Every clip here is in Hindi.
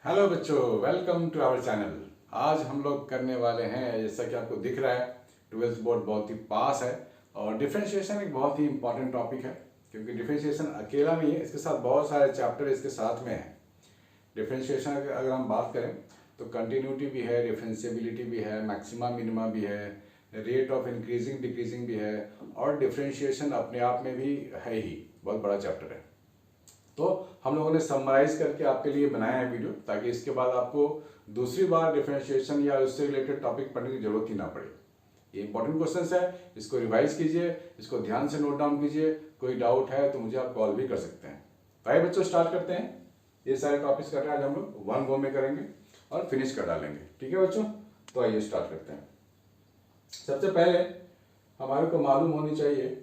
हेलो बच्चों, वेलकम टू आवर चैनल। आज हम लोग करने वाले हैं, जैसा कि आपको दिख रहा है, ट्वेल्थ बोर्ड बहुत ही पास है और डिफरेंशिएशन एक बहुत ही इंपॉर्टेंट टॉपिक है, क्योंकि डिफरेंशिएशन अकेला नहीं है, इसके साथ बहुत सारे चैप्टर इसके साथ में है। डिफरेंशिएशन अगर हम बात करें तो कंटिन्यूटी भी है, डिफरेंशिएबिलिटी भी है, मैक्सिमा मिनिमा भी है, रेट ऑफ इंक्रीजिंग डिक्रीजिंग भी है और डिफरेंशिएशन अपने आप में भी है ही बहुत बड़ा चैप्टर है। तो हम लोगों ने समराइज करके आपके लिए बनाया है वीडियो, ताकि इसके बाद आपको दूसरी बार डिफरेंशिएशन या उससे रिलेटेड टॉपिक पढ़ने की जरूरत ही ना पड़े। ये इंपॉर्टेंट क्वेश्चंस है, इसको रिवाइज कीजिए, इसको ध्यान से नोट डाउन कीजिए। कोई डाउट है तो मुझे आप कॉल भी कर सकते हैं। तो आइए बच्चों, स्टार्ट करते हैं। ये सारे टॉपिक्स कर रहे हैं आज हम लोग, वन गो में करेंगे और फिनिश कर डालेंगे। ठीक है बच्चों, तो आइए स्टार्ट करते हैं। सबसे पहले हमारे को मालूम होनी चाहिए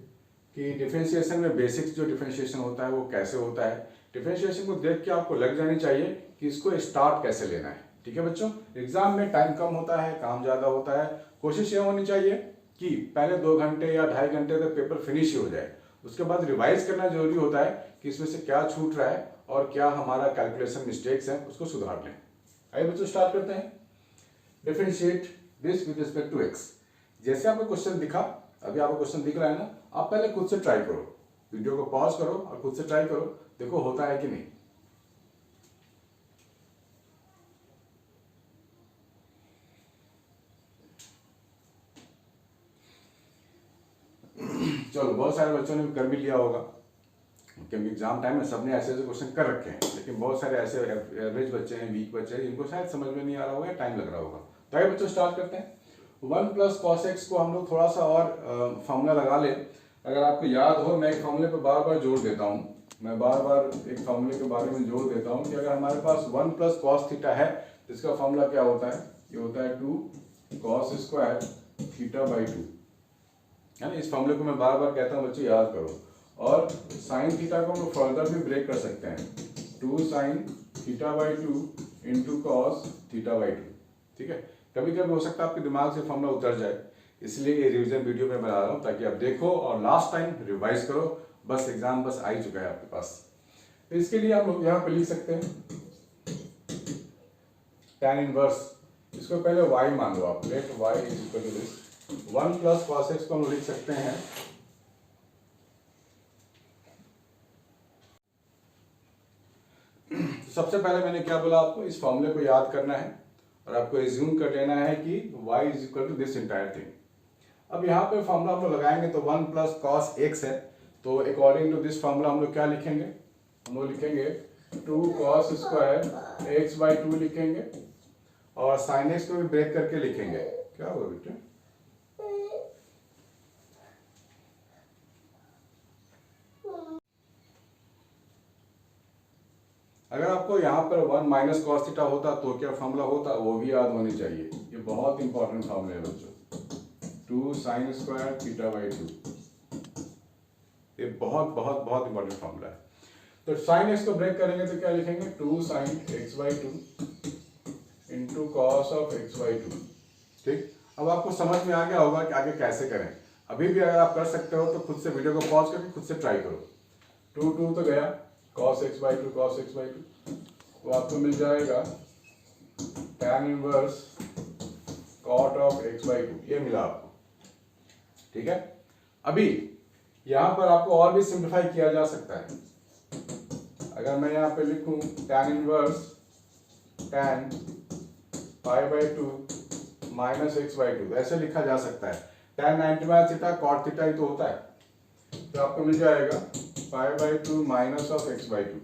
कि डिफरेंशिएशन में बेसिक्स जो डिफरेंशिएशन होता है वो कैसे होता है। डिफरेंशिएशन को देख के आपको लग जानी चाहिए कि इसको स्टार्ट कैसे लेना है। ठीक है बच्चों, एग्जाम में टाइम कम होता है, काम ज़्यादा होता है। कोशिश ये होनी चाहिए कि पहले 2 घंटे या 2.5 घंटे तक पेपर फिनिश ही हो जाए। उसके बाद रिवाइज करना जरूरी होता है कि इसमें से क्या छूट रहा है और क्या हमारा कैलकुलेशन मिस्टेक्स है, उसको सुधार लें। आइए बच्चों, स्टार्ट करते हैं। Differentiate this with respect to x. जैसे आपको क्वेश्चन दिखा, अभी आपको क्वेश्चन दिख रहा है ना, आप पहले खुद से ट्राई करो, वीडियो को पॉज करो और खुद से ट्राई करो, देखो होता है कि नहीं। चलो, बहुत सारे बच्चों ने कर भी लिया होगा, क्योंकि एग्जाम टाइम में सबने ऐसे ऐसे क्वेश्चन कर रखे हैं, लेकिन बहुत सारे ऐसे एवरेज बच्चे हैं, वीक बच्चे हैं, जिनको शायद समझ में नहीं आ रहा होगा, टाइम लग रहा होगा। तो आइए बच्चों, स्टार्ट करते हैं। 1 प्लस कॉस एक्स को हम लोग थोड़ा सा और फॉर्मूला लगा ले। अगर आपको याद हो, मैं एक फॉर्मूले पे बार बार जोड़ देता हूँ, मैं बार बार एक फॉर्मूले के बारे में जोड़ देता हूँ कि अगर हमारे पास 1 प्लस कॉस थीटा है तो इसका फॉर्मूला क्या होता है? ये होता है 2 कॉस स्क्वायर थीटा बाई 2, है ना। इस फॉर्मूले को मैं बार बार कहता हूँ, बच्चों याद करो। और साइन थीटा को हम लोग फर्दर भी ब्रेक कर सकते हैं, 2 sign theta by 2 into cos theta by 2। ठीक है, कभी कभी हो सकता है आपके दिमाग से फॉर्मूला उतर जाए, इसलिए ये रिवीजन वीडियो में बना रहा हूँ, ताकि आप देखो और लास्ट टाइम रिवाइज करो। बस एग्जाम बस आ ही चुका है आपके पास। तो इसके लिए हम लोग यहाँ पे लिख सकते हैं tan इनवर्स, इसको पहले y मान लो आप, let y is equal to this 1 plus cos x को हम लिख सकते हैं सबसे पहले मैंने क्या बोला आपको, इस फॉर्मूले को याद करना है और आपको एज्यूम कर लेना है कि y is equal to this entire thing. अब यहाँ पे फॉर्मूला हम लोग लगाएंगे तो 1 प्लस कॉस एक्स है, तो अकॉर्डिंग टू दिस फॉर्मूला हम लोग क्या लिखेंगे? हम लोग लिखेंगे 2 कॉस स्क्वायर एक्स बाई 2 लिखेंगे और साइन एक्स को भी ब्रेक करके लिखेंगे। क्या होगा बेटे? अगर आपको यहाँ पर 1 माइनस कॉस थीटा होता तो क्या फॉर्मूला होता, वो भी याद होनी चाहिए। ये बहुत इंपॉर्टेंट फॉर्मूला है बच्चों, 2 साइन स्क्वायर थीटा बाई 2। ये बहुत बहुत बहुत इंपॉर्टेंट फॉर्मूला है। तो साइन एक्स को ब्रेक करेंगे तो क्या लिखेंगे? 2 sine x by 2 into cos of x by 2। ठीक, अब आपको समझ में आ गया होगा कि आगे कैसे करें। अभी भी अगर आप कर सकते हो तो खुद से वीडियो को पॉज करके खुद से ट्राई करो। 2 तो गया, cos x by 2 cos x by 2, तो आपको मिल जाएगा tan inverse cot of x by 2, ये मिला आपको। ठीक है, अभी यहां पर आपको और भी सिंप्लीफाई किया जा सकता है। अगर मैं यहां पे लिखूं tan inverse tan pi by 2 minus x by 2, ऐसे लिखा जा सकता है। tan 90 minus theta cot theta ही तो होता है, तो आपको मिल जाएगा pi by 2 minus of x by 2।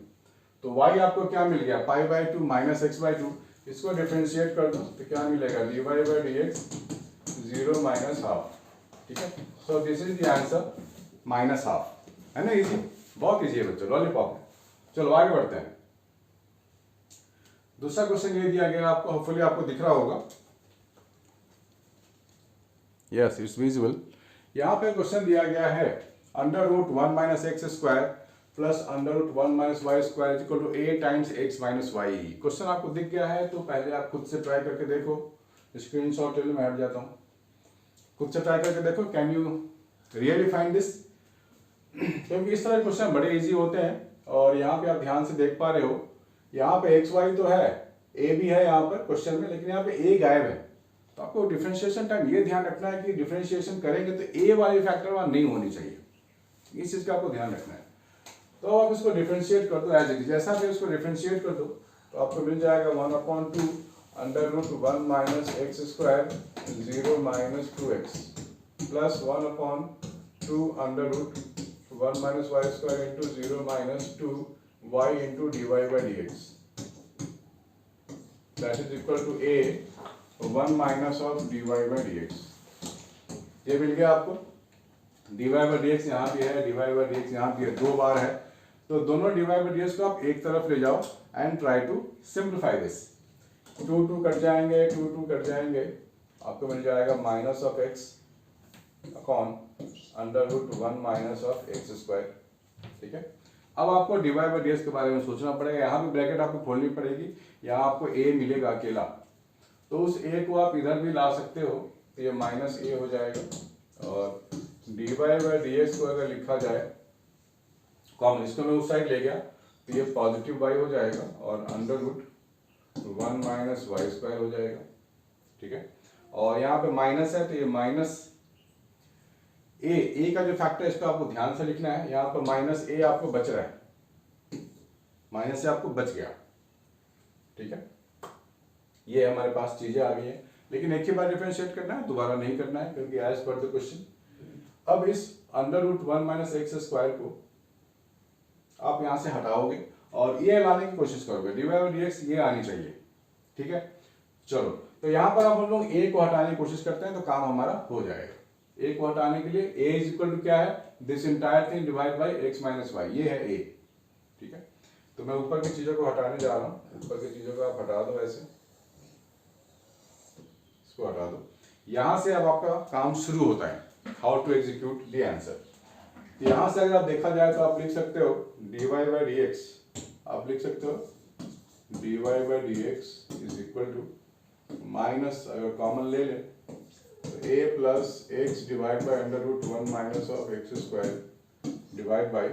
तो y आपको क्या मिल गया? Pi by 2 minus x by 2। इसको डिफरेंशिएट कर दो तो क्या मिलेगा? dy by d x 0 minus half. ठीक है, so this is the answer, minus half. है ना, इजी, बहुत इजी है बच्चों, लॉलीपॉप है। चलो आगे बढ़ते हैं। दूसरा क्वेश्चन ये दिया गया आपको, होपफुली आपको दिख रहा होगा। Yes, it's visible. यहाँ पे क्वेश्चन दिया गया है under root 1 minus x square plus under root 1 minus y square equal to a times x minus y. Question आपको दिख गया है तो पहले आप खुद से ट्राई करके देखो। स्क्रीनशॉट ले लो, मैं हट जाता हूँ। खुद से ट्राई करके देखो, can you really find this? क्योंकि इस तरह के क्वेश्चन बड़े इजी होते हैं और यहाँ पे आप ध्यान से देख पा रहे हो, यहाँ पे एक्स वाई तो है ए भी है यहाँ पर क्वेश्चन में, लेकिन यहाँ पे ए गायब है। तो आपको डिफरेंशिएशन टाइम ये ध्यान रखना है कि डिफरेंशिएशन करेंगे तो ए वाली फैक्टर वहाँ नहीं होनी चाहिए, इस चीज़ का आपको ध्यान रखना है। तो आप इसको डिफरेंशिएट कर दो एज इट इज, जैसा भी इसको डिफरेंशिएट कर दो तो आपको मिल जाएगा 1/2 under root 1 minus x square 0 minus 2x plus 1/2 under root 1 minus y square into 0 minus 2y into dy by d x that is equal to a 1 minus of dy by d x. ये मिल गया आपको। dy बाई डी एक्स यहाँ भी है, dy बाई डी एक्स यहाँ भी है, 2 बार है। तो दोनों dy बाई डी एक्स को आप एक तरफ ले जाओ and try to simplify this. 2 cut जाएंगे, 2 कट जाएंगे, आपको मिल जाएगा minus of x upon under root 1 minus of x square. ठीक है, अब आपको dy बाई डी एक्स के बारे में सोचना पड़ेगा। यहाँ पे ब्रैकेट आपको खोलनी पड़ेगी, यहाँ आपको a मिलेगा अकेला, तो उस a को आप इधर भी ला सकते हो, तो ये माइनस a हो जाएगा। और dy बाई डी एक्स को अगर लिखा जाए कॉमन, इसको मैं उस साइड ले गया तो ये पॉजिटिव y हो जाएगा और under root 1 minus y square हो जाएगा। ठीक है, और यहाँ पे माइनस है तो ये माइनस ए का जो फैक्टर है इसको आपको ध्यान से लिखना है। यहाँ पर माइनस ए आपको बच रहा है, माइनस से आपको बच गया। ठीक है, ये हमारे पास चीजें आ गई हैं, लेकिन एक ही बार डिफरेंशिएट करना है, दोबारा नहीं करना है, क्योंकि एज पर द क्वेश्चन। अब इस under root 1 minus x square को आप यहाँ से हटाओगे और ये लाने की कोशिश करोगे, dy बाई डी एक्स ये आनी चाहिए। ठीक है, चलो तो यहाँ पर आप हम लोग a को हटाने की कोशिश करते हैं तो काम हमारा हो जाएगा। a को हटाने के लिए a इज इक्वल टू क्या है, this entire thing divide by x minus y, ये है a। ठीक है, तो मैं ऊपर की चीजों को हटाने जा रहा हूँ, ऊपर की चीजों को आप हटा दो, ऐसे इसको हटा दो। यहाँ से अब आपका काम शुरू होता है, how to execute the answer. यहाँ से अगर आप देखा जाए तो आप लिख सकते हो dy बाई डी एक्स, आप लिख सकते हो dy by d x is equal to minus, अगर कॉमन ले लें तो a plus x divide by under root 1 minus of x square divide by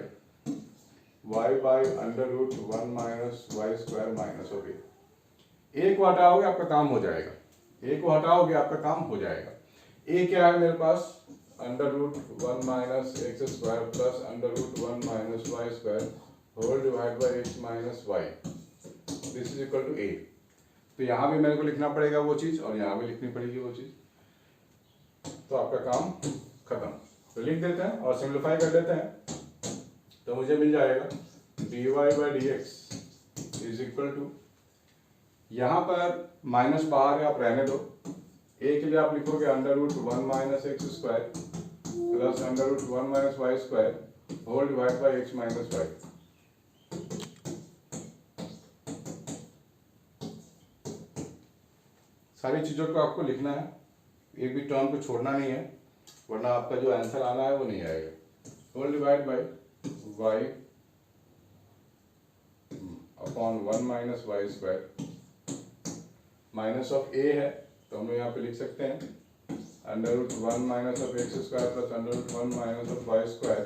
y by under root 1 minus y square minus of a को हटाओगे आपका काम हो जाएगा, a को हटाओगे आपका काम हो जाएगा। a क्या है मेरे पास, under root 1 minus x square plus under root 1 minus y square whole divide by x minus y, this is equal to a। तो यहाँ भी मेरे को लिखना पड़ेगा वो चीज़ और यहाँ भी लिखनी पड़ेगी वो चीज़, तो आपका काम खत्म। तो लिख देते हैं और सिंप्लीफाई कर देते हैं, तो मुझे मिल जाएगा dy by d x is equal to, यहाँ पर माइनस बाहर है आप रहने दो, a के लिए आप लिखोगे under root 1 minus x square plus under root 1 minus y square whole divide by x minus y. सारी चीज़ों को आपको लिखना है, एक भी टर्म को छोड़ना नहीं है, वरना आपका जो आंसर आना है वो नहीं आएगा। Whole divide by y upon 1 minus y square, minus of a है तो हम लोग यहाँ पे लिख सकते हैं under root 1 minus of x square plus under root 1 minus of y square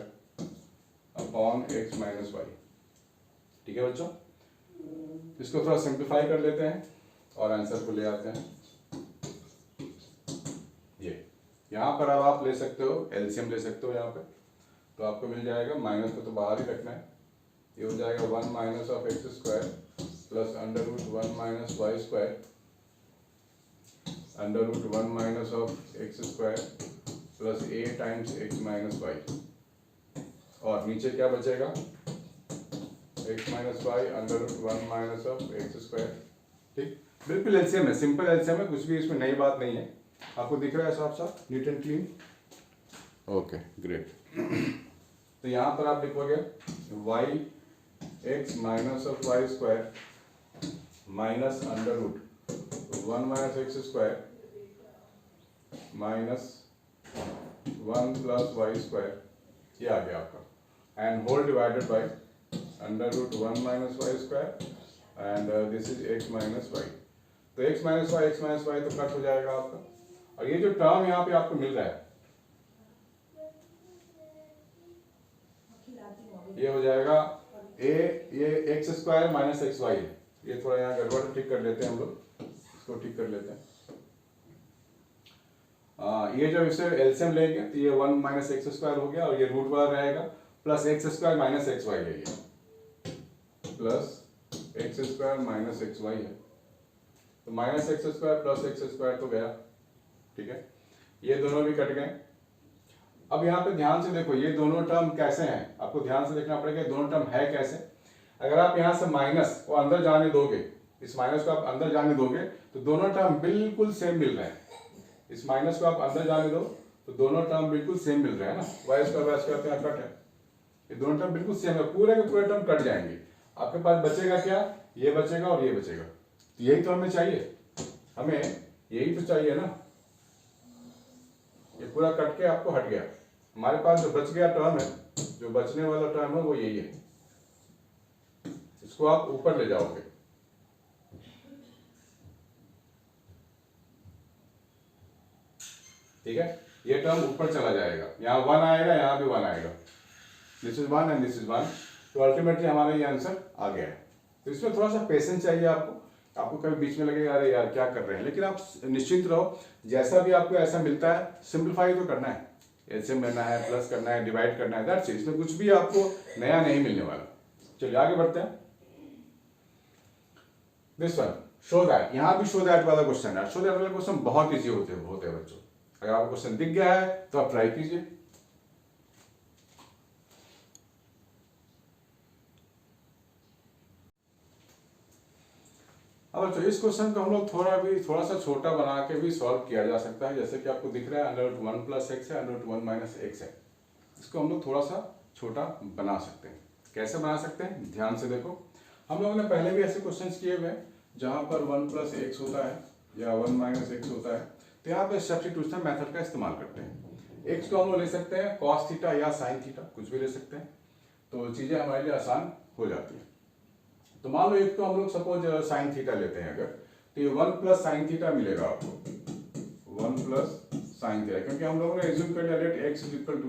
upon x minus y. ठीक है बच्चों, इसको थोड़ा सिंप्लीफाई कर लेते हैं और आंसर को ले आते हैं। ये यहाँ पर अब आप ले सकते हो, एलसीएम ले सकते हो यहाँ पे, तो आपको मिल जाएगा, माइनस को तो बाहर ही रखना है, ये हो जाएगा 1 minus of x square plus under root 1 minus y square under root 1 minus of x square plus a times x minus y, और नीचे क्या बचेगा x minus y under root 1 minus of x square. ठीक, बिल्कुल एलसीएम है, सिंपल एलसीएम है, कुछ भी इसमें नई बात नहीं है। आपको दिख रहा है साफ साफ, neat and clean. Okay great. तो यहाँ पर आप लिखोगे y x minus of y square minus under root 1 minus x square minus 1 plus y square, ये आ गया आपका, and whole divided by under root 1 minus y square and this is x minus y. तो एक्स माइनस वाई तो कट हो जाएगा आपका, और ये जो टर्म यहाँ पे आपको मिल रहा है ये हो जाएगा a, ये x square minus x y है, ये थोड़ा यहाँ गड़बड़ ठीक कर लेते हैं हम लोग, इसको ठीक कर लेते हैं। ये जब इसे एलसीएम लेंगे तो ये 1 माइनस एक्स स्क्वायर हो गया और ये रूट वाला रहेगा plus x square minus x y है, ये plus x square minus x y है, तो minus x square plus x square तो गया, ठीक है। ये दोनों भी कट गए। अब यहाँ पे ध्यान से देखो ये दोनों टर्म कैसे हैं, आपको ध्यान से देखना पड़ेगा दोनों टर्म है कैसे। अगर आप यहाँ से माइनस को अंदर जाने दोगे, इस माइनस को आप अंदर जाने दोगे तो दोनों टर्म बिल्कुल सेम मिल रहे हैं। इस माइनस को आप अंदर जाने दो तो दोनों टर्म बिल्कुल सेम मिल रहे हैं ना, वाई स्क्वायर यहाँ कट है, ये दोनों टर्म बिल्कुल सेम है, पूरे के पूरे टर्म कट जाएंगे। आपके पास बचेगा क्या, ये बचेगा और ये बचेगा, तो यही तो हमें चाहिए, हमें यही तो चाहिए ना। ये पूरा कट के आपको हट गया, हमारे पास जो बच गया टर्म है, जो बचने वाला टर्म है वो यही है, इसको आप ऊपर ले जाओगे, ठीक है। ये टर्म ऊपर चला जाएगा, यहाँ 1 आएगा, यहाँ भी 1 आएगा, this is 1 and this is 1, तो अल्टीमेटली हमारा ये आंसर आ गया है। तो इसमें थोड़ा सा पेशेंस चाहिए आपको कभी बीच में लगेगा अरे यार क्या कर रहे हैं, लेकिन आप निश्चिंत रहो, जैसा भी आपको ऐसा मिलता है सिंप्लीफाई तो करना है, एलसीएम लेना है, प्लस करना है, डिवाइड करना है, दैट्स इट, इसमें कुछ भी आपको नया नहीं मिलने वाला। चलिए आगे बढ़ते हैं। दिस वन शो दैट, यहाँ भी शो दैट वाला क्वेश्चन है। शो दैट वाला क्वेश्चन बहुत ईजी होते हैं बच्चों, अगर आपको क्वेश्चन दिख गया है तो आप ट्राई कीजिए। अब बच्चों इस क्वेश्चन को हम लोग थोड़ा सा छोटा बना के भी सॉल्व किया जा सकता है, जैसे कि आपको दिख रहा है अंडर 1 प्लस एक्स है, अंडर 1 माइनस एक्स है, इसको हम लोग थोड़ा सा छोटा बना सकते हैं। कैसे बना सकते हैं, ध्यान से देखो, हम लोगों ने पहले भी ऐसे क्वेश्चन किए हुए हैं जहाँ पर 1 प्लस एक्स होता है या 1 माइनस एक्स होता है, तो यहाँ पे सब्स्टिट्यूशन मेथड का इस्तेमाल करते हैं। एक्स को हम लोग ले सकते हैं कॉस थीटा या साइन थीटा, कुछ भी ले सकते हैं, तो चीज़ें हमारे लिए आसान हो जाती हैं। तो मान लो एक तो हम लोग सपोज साइन थीटा लेते हैं अगर, तो ये 1 प्लस साइन थीटा मिलेगा आपको, 1 प्लस साइन थीटा, क्योंकि हम लोगों ने एज्यूम कर लिया let x is equal to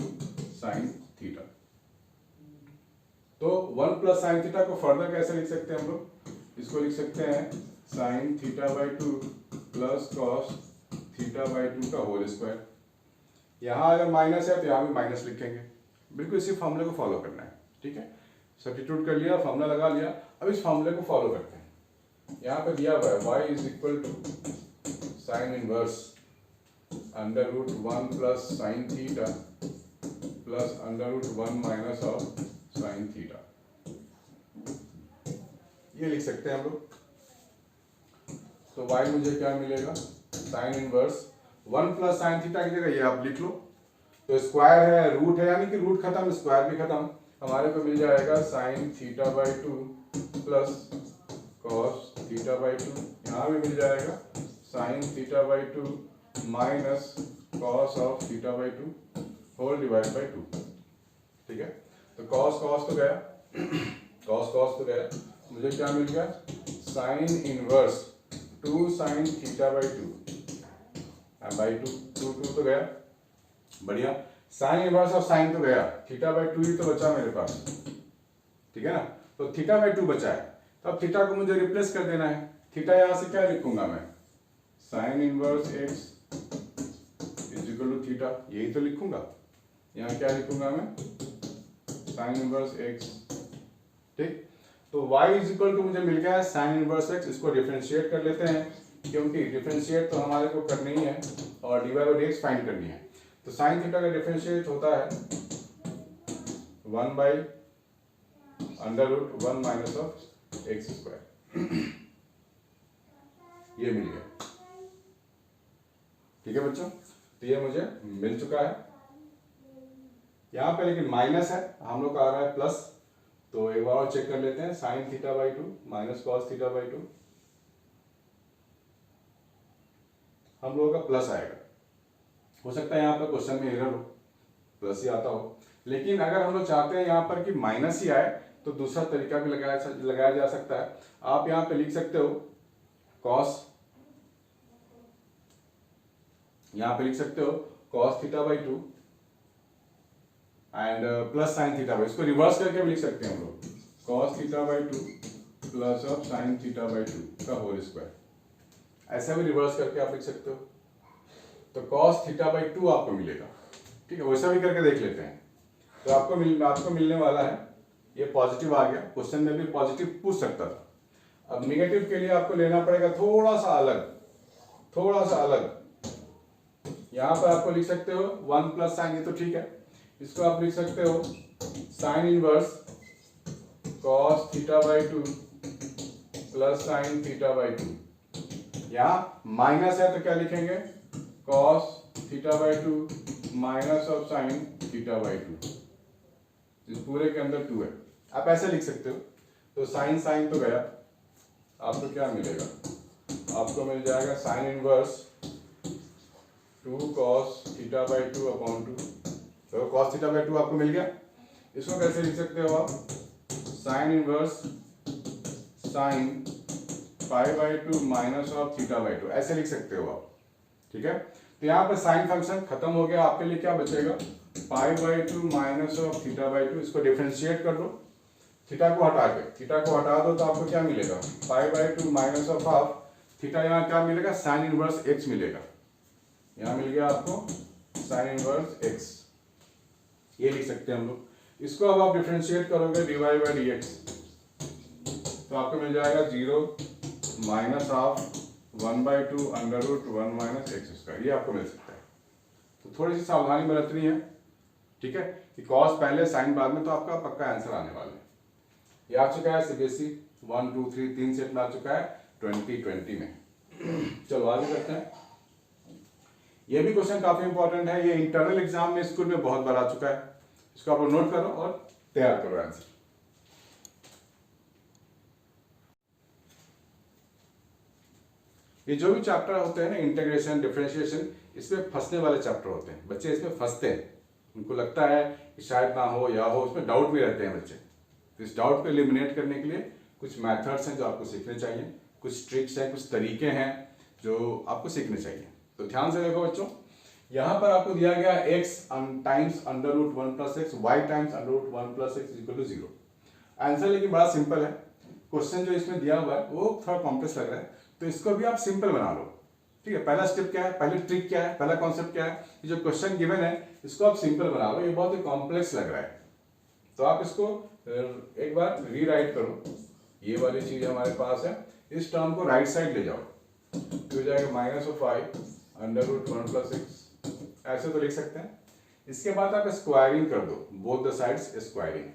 sine theta. तो 1 प्लस साइन थीटा को फर्दर कैसे लिख सकते हैं हम लोग, इसको लिख सकते हैं sine theta by 2 plus cos theta by 2 का होल स्क्वायर। यहाँ अगर माइनस है तो यहाँ भी माइनस लिखेंगे, बिल्कुल इसी फॉर्मूले को फॉलो करना है, ठीक है। सब्स्टिट्यूट कर लिया, फॉर्मूला लगा लिया, अब इस फॉर्मूले को फॉलो करते हैं। यहाँ पे दिया हुआ है y is equal to sine inverse under root 1 plus sine theta plus under root 1 minus of sine theta, ये लिख सकते हैं हम लोग। तो y मुझे क्या मिलेगा, sine inverse 1 plus sine theta की जगह ये आप लिख लो, तो स्क्वायर है रूट है, यानी कि रूट खत्म स्क्वायर भी खत्म, हमारे को मिल जाएगा sine theta by 2 plus cos theta by 2, यहाँ भी मिल जाएगा sine theta by 2 minus cos of theta by 2 whole divide by 2, ठीक है। तो कॉस कॉस तो गया, कॉस कॉस तो गया, मुझे क्या मिल गया, sine inverse 2 sign theta by 2 by 2 तो गया, बढ़िया। साइन इनवर्स ऑफ साइन तो गया, थीटा बाई 2 ही तो बचा मेरे पास, ठीक है ना। तो थीटा बाई 2 बचा है, तो अब थीटा को मुझे रिप्लेस कर देना है। थीटा यहाँ से क्या लिखूंगा मैं, sine inverse x is equal to theta, यही तो लिखूंगा। यहाँ क्या लिखूंगा मैं, साइन इनवर्स एक्स, ठीक। तो y इज इक्वल टू मुझे मिल गया है साइन इनवर्स एक्स, इसको डिफरेंशिएट कर लेते हैं, क्योंकि डिफरेंशिएट तो हमारे को करनी ही है और d y by d x find करनी है। तो साइन थीटा का डिफरेंशिएट होता है 1 by under root 1 minus of x square, ये मिल गया, ठीक है बच्चों। तो ये मुझे मिल चुका है, यहाँ पे लेकिन माइनस है, हम लोग का आ रहा है प्लस, तो एक बार और चेक कर लेते हैं, sine theta by 2 minus cos theta by 2, हम लोगों का प्लस आएगा। हो सकता है यहाँ पर क्वेश्चन में एरर हो, प्लस ही आता हो, लेकिन अगर हम लोग चाहते हैं यहाँ पर कि माइनस ही आए तो दूसरा तरीका भी लगाया जा सकता है। आप यहाँ पे लिख सकते हो कॉस, यहाँ पे लिख सकते हो cos theta by 2 and plus sine theta by, इसको रिवर्स करके भी लिख सकते हैं हम लोग, cos theta by 2 plus of sine theta by 2 का होल स्क्वायर। ऐसा भी रिवर्स करके आप लिख सकते हो, तो कॉस थीटा बाई 2 आपको मिलेगा। ठीक है, वैसा भी करके देख लेते हैं। तो आपको मिलने वाला है, ये पॉजिटिव आ गया, क्वेश्चन में भी पॉजिटिव पूछ सकता था। अब निगेटिव के लिए आपको लेना पड़ेगा थोड़ा सा अलग। यहाँ पर आपको लिख सकते हो 1 प्लस साइन, ये तो ठीक है, इसको आप लिख सकते हो sine inverse cos theta by 2 plus sine theta by 2। यहाँ माइनस है तो क्या लिखेंगे, cos theta by 2 minus of sine theta by 2। इस पूरे के अंदर 2 है, आप ऐसे लिख सकते हो। तो साइन तो गया, आपको क्या मिलेगा, आपको मिल जाएगा sine inverse 2 cos theta by 2 upon 2। तो कॉस थीटा बाई 2 आपको मिल गया। इसको कैसे लिख सकते हो आप, sine inverse sine pi by 2 minus of theta by 2, ऐसे लिख सकते हो आप। ठीक है, तो यहाँ पर साइन फंक्शन खत्म हो गया, आपके लिए क्या बचेगा, पाई by 2 minus of theta by 2। इसको डिफरेंशिएट कर दो, थीटा को हटा दो तो आपको क्या मिलेगा, पाई by 2 minus of half theta. यहाँ क्या मिलेगा, साइन इनवर्स एक्स मिलेगा। यहाँ मिल गया आपको साइन इनवर्स एक्स, ये लिख सकते हैं हम लोग। इसको अब आप डिफरेंशिएट करोगे dy बाई डी एक्स, तो आपको मिल जाएगा 0 minus half 1 by 2 under root 1 minus x square, ये आपको मिल सकता है। तो थोड़ी सी सावधानी बरतनी है, ठीक है, कि कॉस पहले साइन बाद में, तो आपका पक्का आंसर आने वाला है। ये आ चुका है सीबीएसई 1 2 3 3 सेट में आ चुका है 2020 में। चलो आगे करते हैं। ये भी क्वेश्चन काफी इंपॉर्टेंट है, ये इंटरनल एग्जाम में स्कूल में बहुत बार आ चुका है। इसको आप लोग नोट करो और तैयार करो आंसर। ये जो भी चैप्टर होते हैं ना, इंटीग्रेशन डिफरेंशिएशन, इसमें फंसने वाले चैप्टर होते हैं। बच्चे इसमें फंसते हैं, उनको लगता है कि शायद ना हो या हो, उसमें डाउट भी रहते हैं बच्चे। तो इस डाउट को एलिमिनेट करने के लिए कुछ मेथड्स हैं जो आपको सीखने चाहिए, कुछ ट्रिक्स हैं, कुछ तरीके हैं जो आपको सीखने चाहिए। तो ध्यान से देखो बच्चों, यहाँ पर आपको दिया गया x times under root 1 plus x, y times under root 1 plus x equal to 0। Answer लेकिन बड़ा सिंपल है। क्वेश्चन जो इसमें दिया हुआ है वो थोड़ा कॉम्प्लेक्स लग रहा है, तो इसको भी आप सिंपल बना लो। ठीक है, पहला स्टेप क्या है, पहली ट्रिक क्या है, पहला कॉन्सेप्ट क्या है, ये जो क्वेश्चन गिवन है इसको आप सिंपल बना लो। ये बहुत ही कॉम्प्लेक्स लग रहा है, तो आप इसको एक बार रीराइट करो। ये वाली चीज हमारे पास है, इस टर्म को राइट साइड ले जाओ, तो हो जाएगा minus of 5 under root 1 plus x, ऐसे तो लिख सकते हैं। इसके बाद आप स्क्वायरिंग कर दो, बोथ द साइड्स स्क्वायरिंग,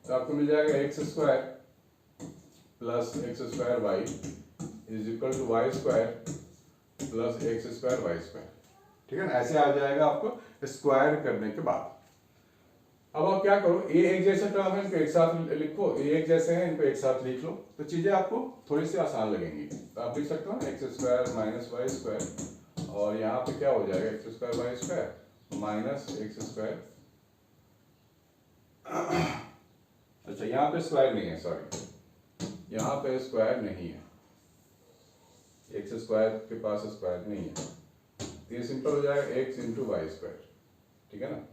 तो आपको मिल जाएगा x square plus x square y is equal to y square plus x square y square. ठीक है ना, ऐसे आ जाएगा आपको स्क्वायर करने के बाद। अब आप क्या करो, ये एक जैसे टर्म है, इनको एक साथ लिखो, ये एक जैसे हैं, इनको एक साथ लिख लो, तो चीजें आपको थोड़ी सी आसान लगेंगी। तो आप लिख सकते हो ना x square minus y square, और यहाँ पे क्या हो जाएगा x square y square minus x square. अच्छा, यहाँ पे स्क्वायर नहीं है, सॉरी, यहाँ पे स्क्वायर नहीं है, एक्स स्क्वायर के पास स्क्वायर नहीं है, तो ये सिंपल हो जाएगा एक्स इंटू वाई स्क्वायर। ठीक है ना,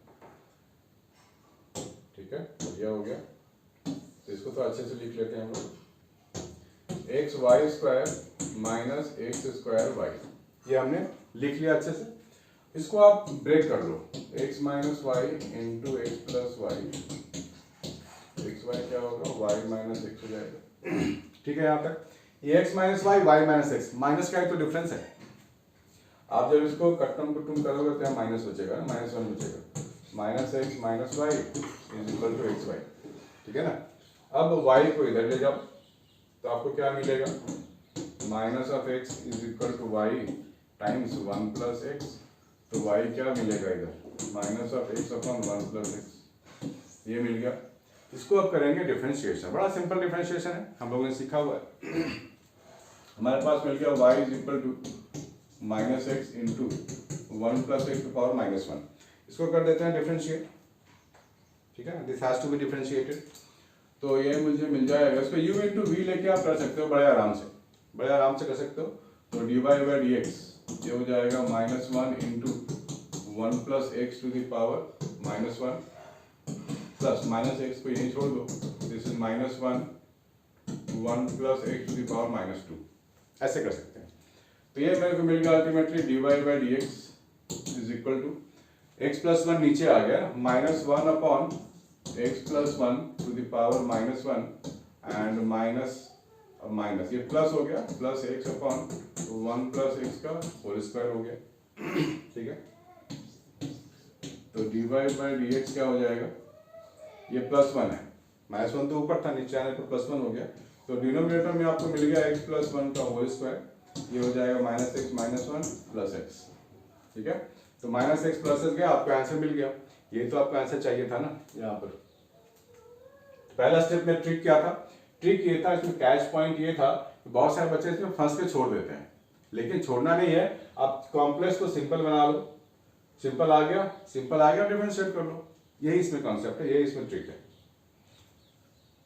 ठीक है, बढ़िया हो गया। तो इसको तो अच्छे से लिख लेते हैं हम लोग, x y square minus x square y, ये हमने लिख लिया अच्छे से। इसको आप ब्रेक कर लो, x minus y into x plus y, x y क्या होगा, वाई माइनस एक्स हो जाएगा। ठीक है, यहाँ तक ये x minus y, y minus x, minus का ही तो डिफरेंस है। आप जब इसको कट्टम कुट्टम करोगे तो यहाँ माइनस बचेगा, माइनस 1 बचेगा, minus x minus y is equal to x y. ठीक है ना, अब वाई को इधर ले जाओ, तो आपको क्या मिलेगा, minus of x is equal to y times 1 plus x, तो वाई क्या मिलेगा इधर, minus of x upon 1 plus x, ये मिल गया। इसको अब करेंगे डिफरेंशिएशन, बड़ा सिंपल डिफरेंशिएशन है, हम लोगों ने सीखा हुआ है। हमारे पास मिल गया y is equal to minus x into 1 plus x to power minus 1। इसको कर देते हैं डिफरेंशिएट। ठीक है, this has to be differentiated, तो ये मुझे मिल जाएगा, इसको u इंटू वी लेके आप कर सकते हो, बड़े आराम से कर सकते हो। तो dy बाई डी एक्स ये हो जाएगा minus 1 into 1 plus x to the power minus 1 plus minus x को यहीं छोड़ दो, this is minus 1 1 plus x to the power minus 2, ऐसे कर सकते हैं। तो ये मेरे को मिल गया ultimately dy by d x is equal to x plus one नीचे आ गया, minus 1 upon x plus one to the power minus 1 and minus ये प्लस हो गया, plus x upon 1 plus x का होल स्क्वायर हो गया। ठीक है, तो dy बाई डी एक्स क्या हो जाएगा, ये प्लस 1 है, माइनस 1 तो ऊपर था, नीचे आने पर प्लस 1 हो गया। तो डिनोमिनेटर में आपको मिल गया एक्स प्लस 1 का होल स्क्वायर, ये हो जाएगा minus x minus 1 plus x. ठीक है, तो माइनस एक्स प्लस एक्स गया, आपको आंसर मिल गया। ये तो आपका आंसर चाहिए था ना। यहाँ पर पहला स्टेप में ट्रिक क्या था, ट्रिक ये था, इसमें कैच पॉइंट ये था, बहुत सारे बच्चे इसमें फंस के छोड़ देते हैं, लेकिन छोड़ना नहीं है। आप कॉम्प्लेक्स को सिंपल बना लो, सिंपल आ गया डिफरेंशिएट कर लो, यही इसमें कॉन्सेप्ट है, यही इसमें ट्रिक है।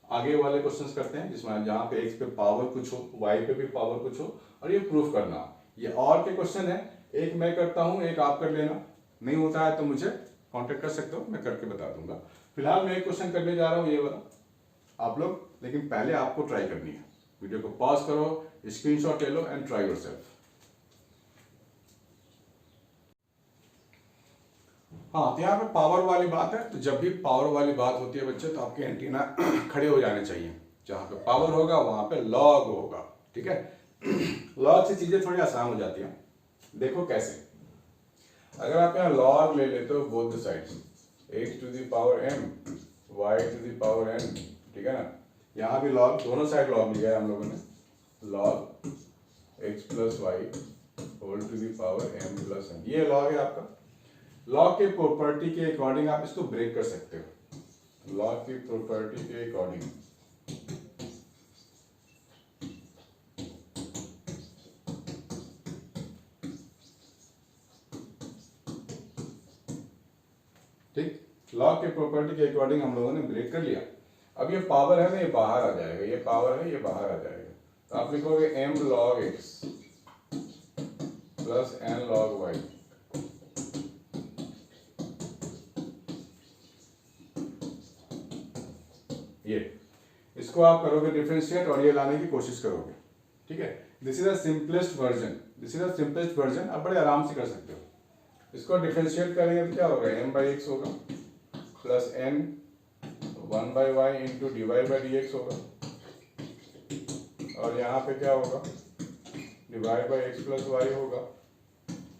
आगे वाले क्वेश्चंस करते हैं जिसमें जहाँ पे x पे पावर कुछ हो, y पे भी पावर कुछ हो, और ये प्रूफ करना। ये और के क्वेश्चन है, एक मैं करता हूँ, एक आप कर लेना। नहीं होता है तो मुझे कांटेक्ट कर सकते हो, मैं करके बता दूंगा। फिलहाल मैं एक क्वेश्चन करने जा रहा हूँ, ये वाला आप लोग, लेकिन पहले आपको ट्राई करनी है। वीडियो को पॉज करो, स्क्रीनशॉट ले लो एंड ट्राई योरसेल्फ। हाँ, तो यहाँ पे पावर वाली बात है, तो जब भी पावर वाली बात होती है बच्चे, तो आपके एंटीना खड़े हो जाने चाहिए। जहाँ पे पावर होगा वहाँ पे लॉग होगा। ठीक है, लॉग से चीज़ें थोड़ी आसान हो जाती हैं। देखो कैसे, अगर आप यहाँ लॉग ले लेते हो both the sides, x to the power m y to the power n, ठीक है ना, यहाँ भी लॉग, दोनों साइड लॉग लिया है हम लोगों ने, log x plus y whole to the power m plus n, ये लॉग है आपका। लॉग के प्रॉपर्टी के अकॉर्डिंग आप इसको ब्रेक कर सकते हो, लॉग की प्रॉपर्टी के अकॉर्डिंग। ठीक, लॉग के प्रॉपर्टी के अकॉर्डिंग हम लोगों ने ब्रेक कर लिया। अब ये पावर है ना, ये बाहर आ जाएगा, ये पावर है, ये बाहर आ जाएगा। तो आप लिखोगे m log x plus n log y। ये इसको आप करोगे डिफरेंशिएट और ये लाने की कोशिश करोगे। ठीक है, this is the simplest version, आप बड़े आराम से कर सकते हो। इसको डिफरेंशिएट करेंगे तो क्या होगा, m बाई एक्स होगा plus n 1 by y into d y by d x होगा, और यहाँ पे क्या होगा, divide by x plus y होगा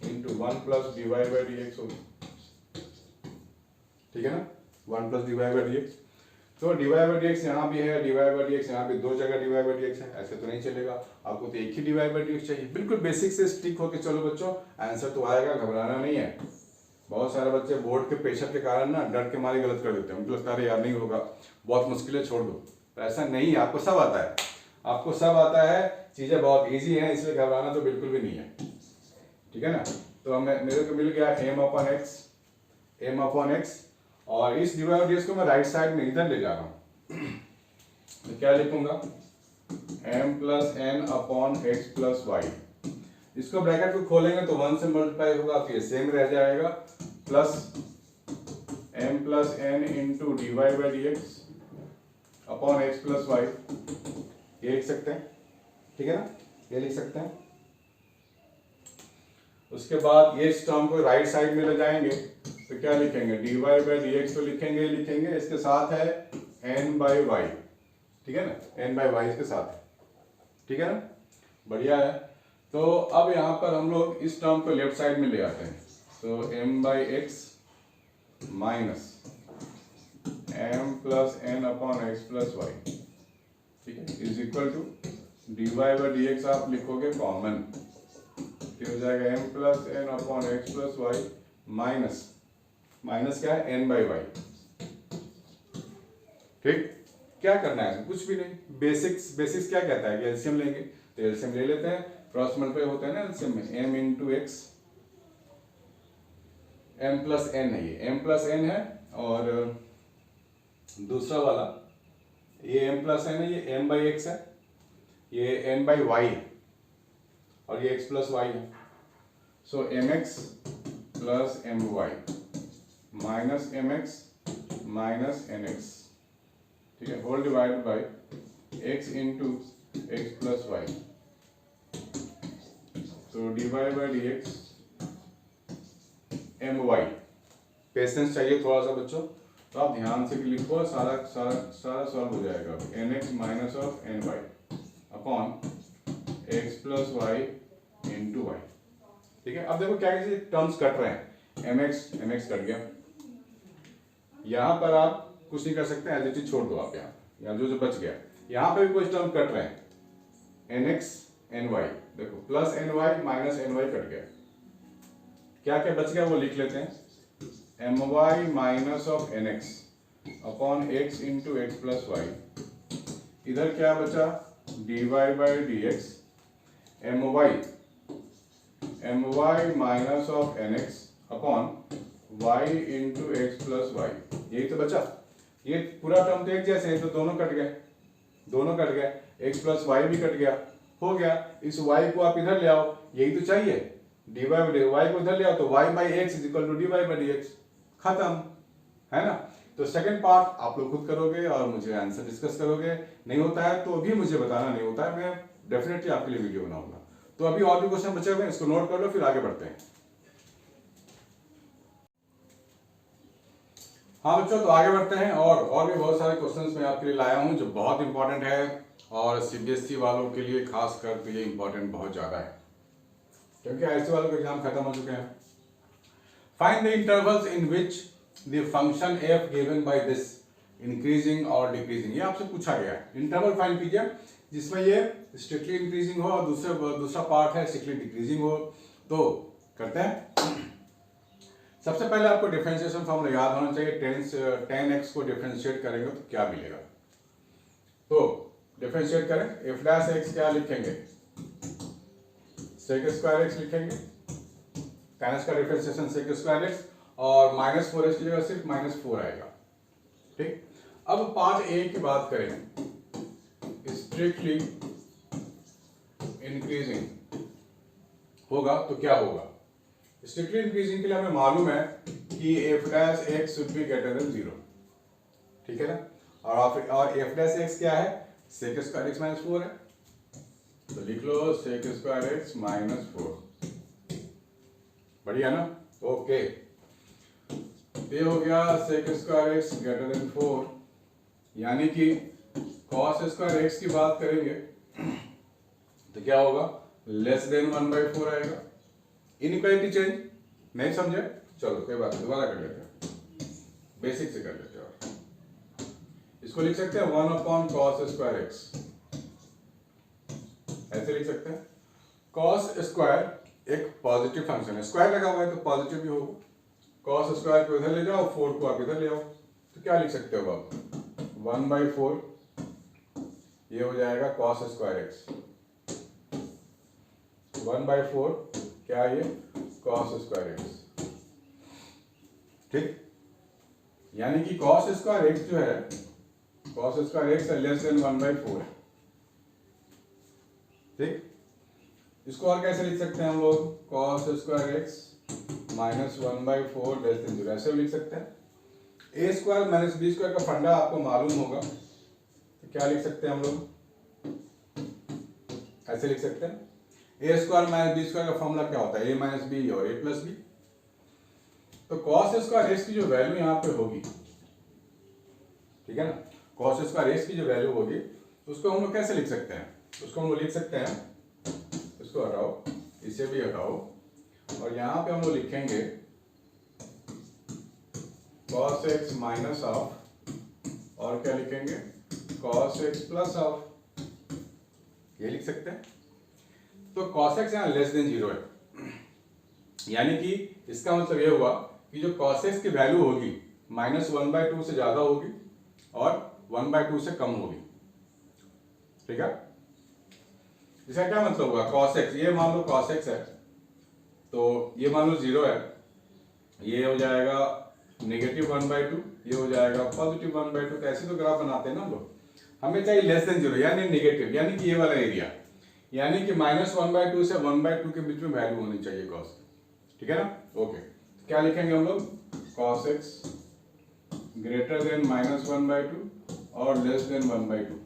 into 1 plus d y by d x होगा। ठीक है ना, 1 plus d y by d x. तो d y by d x यहाँ भी है, d y by d x यहाँ पे, दो जगह d y by d x है, ऐसे तो नहीं चलेगा। आपको तो एक ही d y by d x चाहिए। बिल्कुल बेसिक से स्टिक होकर चलो बच्चों, आंसर तो आएगा, घबराना नहीं है। बहुत सारे बच्चे बोर्ड के प्रेशर के कारण ना डर के मारे गलत कर देते हैं, उनको लगता है यार नहीं होगा, बहुत मुश्किल है, छोड़ दो। पर ऐसा नहीं है, आपको सब आता है, आपको सब आता है, चीज़ें बहुत ईजी हैं, इसलिए घबराना तो बिल्कुल भी नहीं है। ठीक है ना, तो मेरे को मिल गया m अपॉन x, और इस डिवाइड डी एक्स को मैं राइट साइड में इधर ले जा रहा हूँ। तो क्या लिखूंगा, m plus n upon x plus y. इसको ब्रैकेट को खोलेंगे तो 1 से मल्टीप्लाई होगा, तो ये सेम रह जाएगा, plus m plus n into d y by d x upon x plus y. ये लिख सकते हैं, ठीक है ना, ये लिख सकते हैं। उसके बाद ये इस टर्म को राइट साइड में ले जाएंगे तो क्या लिखेंगे, d y by d x तो लिखेंगे, इसके साथ है n बाई वाई। ठीक है ना, n बाई वाई इसके साथ है। ठीक है ना, बढ़िया है। तो अब यहाँ पर हम लोग इस टर्म को लेफ्ट साइड में ले आते हैं, तो m by x minus m plus n upon x plus y, ठीक है, is equal to d y by d x आप लिखोगे कॉमन, हो जाएगा m plus n upon x plus y minus क्या है, n बाई वाई। ठीक, क्या करना है, कुछ भी नहीं, बेसिक्स क्या कहता है कि एलसीएम लेंगे, तो एलसीएम ले लेते हैं, क्रॉस मल्टीप्लाई होता है ना एलसीएम में, m into x, m plus n है, ये m प्लस एन है, और दूसरा वाला ये m प्लस एन है, ये m बाई एक्स है, ये n बाई वाई है, और ये x प्लस वाई है। So mx plus my minus mx minus nx, ठीक है, whole divided by x into x plus y, तो dy by d x m y. Patience चाहिए थोड़ा सा बच्चों, तो आप ध्यान से लिखो, सारा सारा सारा सॉल्व हो जाएगा। N x minus of n y upon x plus y into y. ठीक है, अब देखो क्या किसी टर्म्स कट रहे हैं, एम एक्स कट गया, यहाँ पर आप कुछ नहीं कर सकते, एज इट इज छोड़ दो आप, यहाँ जो बच गया, यहाँ पे भी कुछ टर्म कट रहे हैं, एन एक्स एन वाई, देखो plus n y minus n y cut गया, क्या क्या बच गया वो लिख लेते हैं, m y minus of n x upon x into x plus y, इधर क्या बचा, d y by d x m y minus of n x upon y into x plus y, यही तो बचा। ये पूरा टर्म तो एक जैसे है, तो दोनों कट गए, एक्स प्लस वाई भी कट गया, हो गया। इस वाई को आप इधर ले आओ, यही तो चाहिए, डी वाई वाई को इधर ले आओ, तो y by x is equal to d y by d x, खत्म, है ना। तो सेकंड पार्ट आप लोग खुद करोगे और मुझे आंसर डिस्कस करोगे, नहीं होता है तो भी मुझे बताना, नहीं होता है मैं डेफिनेटली आपके लिए वीडियो बनाऊंगा। तो अभी और भी क्वेश्चन बचे हुए हैं, इसको नोट कर लो, फिर आगे बढ़ते हैं। हाँ बच्चों, तो आगे बढ़ते हैं, और भी बहुत सारे क्वेश्चंस मैं आपके लिए लाया हूं जो बहुत इंपॉर्टेंट है, और सीबीएसई वालों के लिए खास कर तो ये इंपॉर्टेंट बहुत ज़्यादा है, क्योंकि ऐसे वालों के एग्जाम खत्म हो चुके हैं। Find the intervals in which the function F given by this increasing और डिक्रीजिंग, ये आपसे पूछा गया है। इंटरवल फाइंड कीजिए जिसमें ये स्ट्रिक्टली इंक्रीजिंग हो और दूसरा पार्ट है स्ट्रिक्टली डिक्रीजिंग हो। तो करते हैं। सबसे पहले आपको डिफरेंशिएशन फॉर्मूला याद होना चाहिए, tan x को डिफरेंशिएट करेंगे तो क्या मिलेगा। तो डिफरेंशिएट करें, एफ डैश एक्स क्या लिखेंगे, सेक स्क्वायर एक्स लिखेंगे, tan x का डिफरेंशिएशन सेक स्क्वायर एक्स, और माइनस 4x की जगह सिर्फ -4 आएगा। ठीक, अब पार्ट ए की बात करें, स्ट्रिक्टली इंक्रीजिंग होगा तो क्या होगा। स्ट्रिक्टली इंक्रीजिंग के लिए हमें मालूम है कि F dash x should be greater then 0, ठीक है ना, और एफ डैश एक्स क्या है, सेक स्क्वायर एक्स माइनस 4 है, तो लिख लो सेक स्क्वायर एक्स माइनस 4, बढ़िया ना, ओके। ये हो गया sec square x greater than 4, यानी कि कॉस स्क्वायर एक्स की बात करेंगे तो क्या होगा, लेस देन 1/4 आएगा। इनइक्वालिटी चेंज नहीं समझे, चलो कोई बात नहीं, दोबारा कर लेते हैं, बेसिक से कर लेते हैं। और इसको लिख सकते हैं 1 अपॉन कॉस स्क्वायर एक्स, ऐसे लिख सकते हैं। कॉस स्क्वायर एक पॉजिटिव फंक्शन है, स्क्वायर लगा हुआ है तो पॉजिटिव भी होगा, कॉस स्क्वायर को इधर ले जाओ, 4 को आप इधर ले आओ, तो क्या लिख सकते हो आप, 1/4, ये हो जाएगा कॉस स्क्वायर एक्स, 1/4 क्या है, कॉस स्क्वायर एक्स, ठीक। यानी कि कॉस स्क्वायर एक्स जो है, cos square x less than 1/4 है, ठीक। इसको और कैसे लिख सकते हैं हम लोग, cos square x minus 1/4 less than 0, ऐसे भी लिख सकते हैं। ए स्क्वायर माइनस बी स्क्वायर का फंडा आपको मालूम होगा, तो क्या लिख सकते हैं हम लोग, ऐसे लिख सकते हैं। ए स्क्वायर माइनस बी स्क्वायर का फॉर्मूला क्या होता है, ए माइनस बी और ए प्लस बी। तो कॉस स्क्वायर एक्स की जो वैल्यू यहाँ पे होगी, ठीक है ना, कॉस स्क्वायर एक्स की जो वैल्यू होगी उसको हम लोग कैसे लिख सकते हैं, उसको हम लोग लिख सकते हैं, इसको हटाओ, इसे भी हटाओ, और यहाँ पे हम लोग लिखेंगे कॉस एक्स माइनस ऑफ, और क्या लिखेंगे, कॉस एक्स प्लस ऑफ, ये लिख सकते हैं। तो cos x यहाँ लेस देन 0 है, यानी कि इसका मतलब ये हुआ कि जो cos x की वैल्यू होगी -1/2 से ज्यादा होगी और 1/2 से कम होगी, ठीक है। इसका क्या मतलब हुआ, cos x, ये मान लो cos x है, तो ये मान लो 0 है, ये हो जाएगा -1/2, ये हो जाएगा +1/2, तो ऐसे तो ग्राफ बनाते हैं ना हम लोग। हमें चाहिए लेस देन 0 यानी नेगेटिव, यानी कि ये वाला एरिया, यानी कि -1/2 से 1/2 के बीच में वैल्यू होनी चाहिए cos, ठीक है ना, ओके। तो क्या लिखेंगे हम लोग, cos x ग्रेटर देन -1/2 और लेस देन 1/2,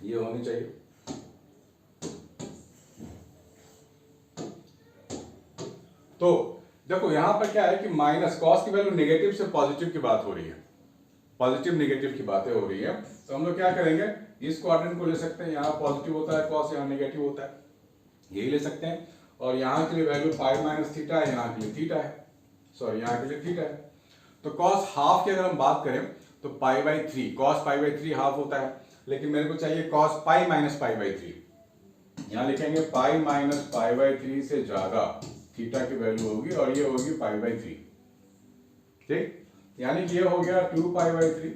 ये होनी चाहिए। तो देखो यहां पर क्या है कि माइनस कॉस की वैल्यू नेगेटिव से पॉजिटिव की बात हो रही है, पॉजिटिव नेगेटिव की बातें हो रही है। तो हम लोग क्या करेंगे, इस क्वाड्रेंट को ले सकते हैं, यहाँ पॉजिटिव होता है कॉस, यहाँ नेगेटिव होता है, यही ले सकते हैं। और यहाँ के लिए वैल्यू पाई माइनस थीटा है, यहाँ के लिए थीटा है, सॉरी यहाँ के लिए थीटा है। तो कॉस हाफ की अगर हम बात करें तो pi by three, cos pi by three half होता है, लेकिन मेरे को चाहिए cos pi minus pi by three. यहाँ लिखेंगे pi minus pi by three से ज्यादा थीटा की वैल्यू होगी और ये होगी पाई बाई थ्री। ठीक, यानी कि ये हो गया 2 पाई बाई थ्री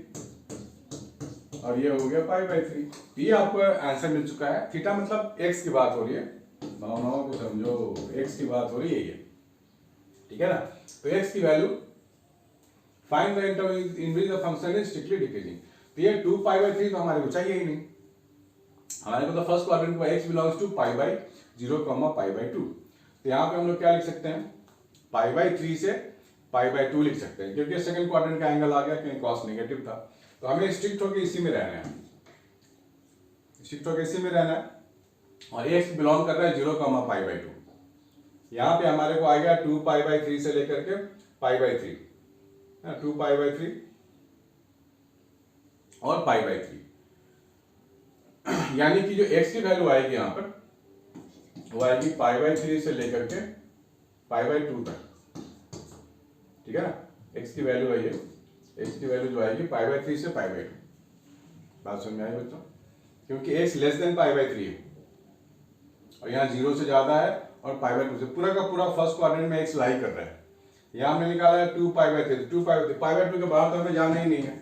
और ये हो गया पाई बाई थ्री। ये आपको आंसर मिल चुका है। थीटा मतलब एक्स की बात हो रही है, भावनाओं को समझो, एक्स की बात हो रही है ये, ठीक है ना। तो एक्स की value find the increase of function is strictly decreasing. तो ये 2 पाई बाई थ्री तो हमारे को चाहिए ही नहीं, हमारे को तो फर्स्ट क्वाड्रेंट में x belongs to pi by 0 pi by 2। तो यहाँ पे हम लोग क्या लिख सकते हैं, पाई बाई 3 से पाई बाई 2 लिख सकते हैं, क्योंकि सेकंड क्वाड्रेंट का एंगल आ गया, क्योंकि कॉस नेगेटिव था। तो हमें स्ट्रिक्ट होकर इसी में रहना है, स्ट्रिक्ट होकर इसी में रहना है। और x बिलोंग कर रहा है 0 पाई बाई 2। यहाँ पे हमारे को आ गया 2 पाई बाई 3 से लेकर के पाई बाई 3, 2 पाई बाई 3 और पाई बाई 3। यानी कि जो x की वैल्यू आएगी यहाँ पर वो आएगी पाई बाई 3 से लेकर के पाई बाई 2 तक, ठीक है ना। x की वैल्यू है ये, x की वैल्यू जो आएगी पाई बाई 3 से पाई बाई 2। बात समझ में आई बच्चों, क्योंकि x less than pi by 3 है और यहाँ 0 से ज्यादा है और पाई बाई 2 से, पूरा का पूरा फर्स्ट क्वाड्रेंट में x लाई कर रहा है। यहाँ हमने निकाला है 2 पाई बाई 3, 2 पाई बाई 2 के बाहर तो हमें जाना ही नहीं है,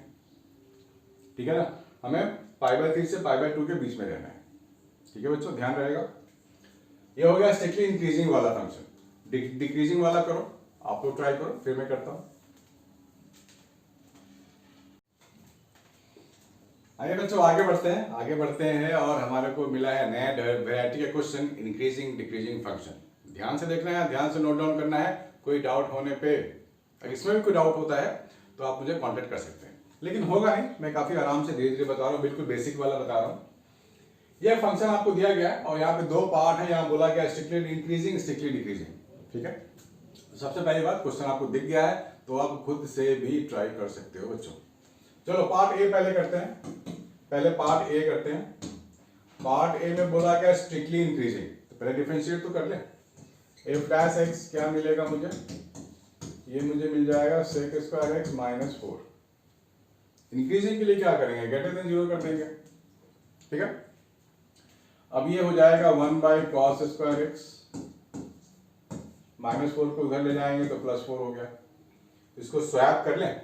ठीक है ना। हमें पाई बाई 3 से पाई बाई 2 के बीच में रहना है, ठीक है बच्चों, ध्यान रहेगा। ये हो गया स्ट्रिक्टली इंक्रीजिंग वाला फंक्शन। डिक्रीजिंग वाला करो, आप लोग ट्राई करो, फिर मैं करता हूं। आइए बच्चों आगे बढ़ते हैं और हमारे को मिला है नया वैरायटी का क्वेश्चन, इंक्रीजिंग डिक्रीजिंग फंक्शन। ध्यान से देखना है, ध्यान से नोट डाउन करना है। कोई डाउट होने पे, अगर इसमें भी कोई डाउट होता है तो आप मुझे कॉन्टेक्ट कर सकते हैं, लेकिन होगा नहीं, मैं काफी आराम से धीरे धीरे बता रहा हूँ, बिल्कुल बेसिक वाला बता रहा हूँ। यह फंक्शन आपको दिया गया है और यहाँ पे 2 पार्ट है, यहाँ बोला गया स्ट्रिक्टली इंक्रीजिंग स्ट्रिक्टली डिक्रीजिंग, ठीक है। सबसे पहली बात, क्वेश्चन आपको दिख गया है तो आप खुद से भी ट्राई कर सकते हो बच्चों। चलो पार्ट ए पहले करते हैं, पहले पार्ट ए करते हैं। पार्ट ए में बोला गया स्ट्रिक्टली इंक्रीजिंग, तो पहले डिफरेंशिएट तो कर ले। एफ डैश एक्स क्या मिलेगा मुझे, ये मुझे मिल जाएगा sec square x minus 4। Increasing के लिए क्या करेंगे, ग्रेटर देन 0 कर देंगे, ठीक है। अब ये हो जाएगा 1 by cos square x, minus 4 को उधर ले जाएंगे तो प्लस 4 हो गया। इसको स्वैप कर लें।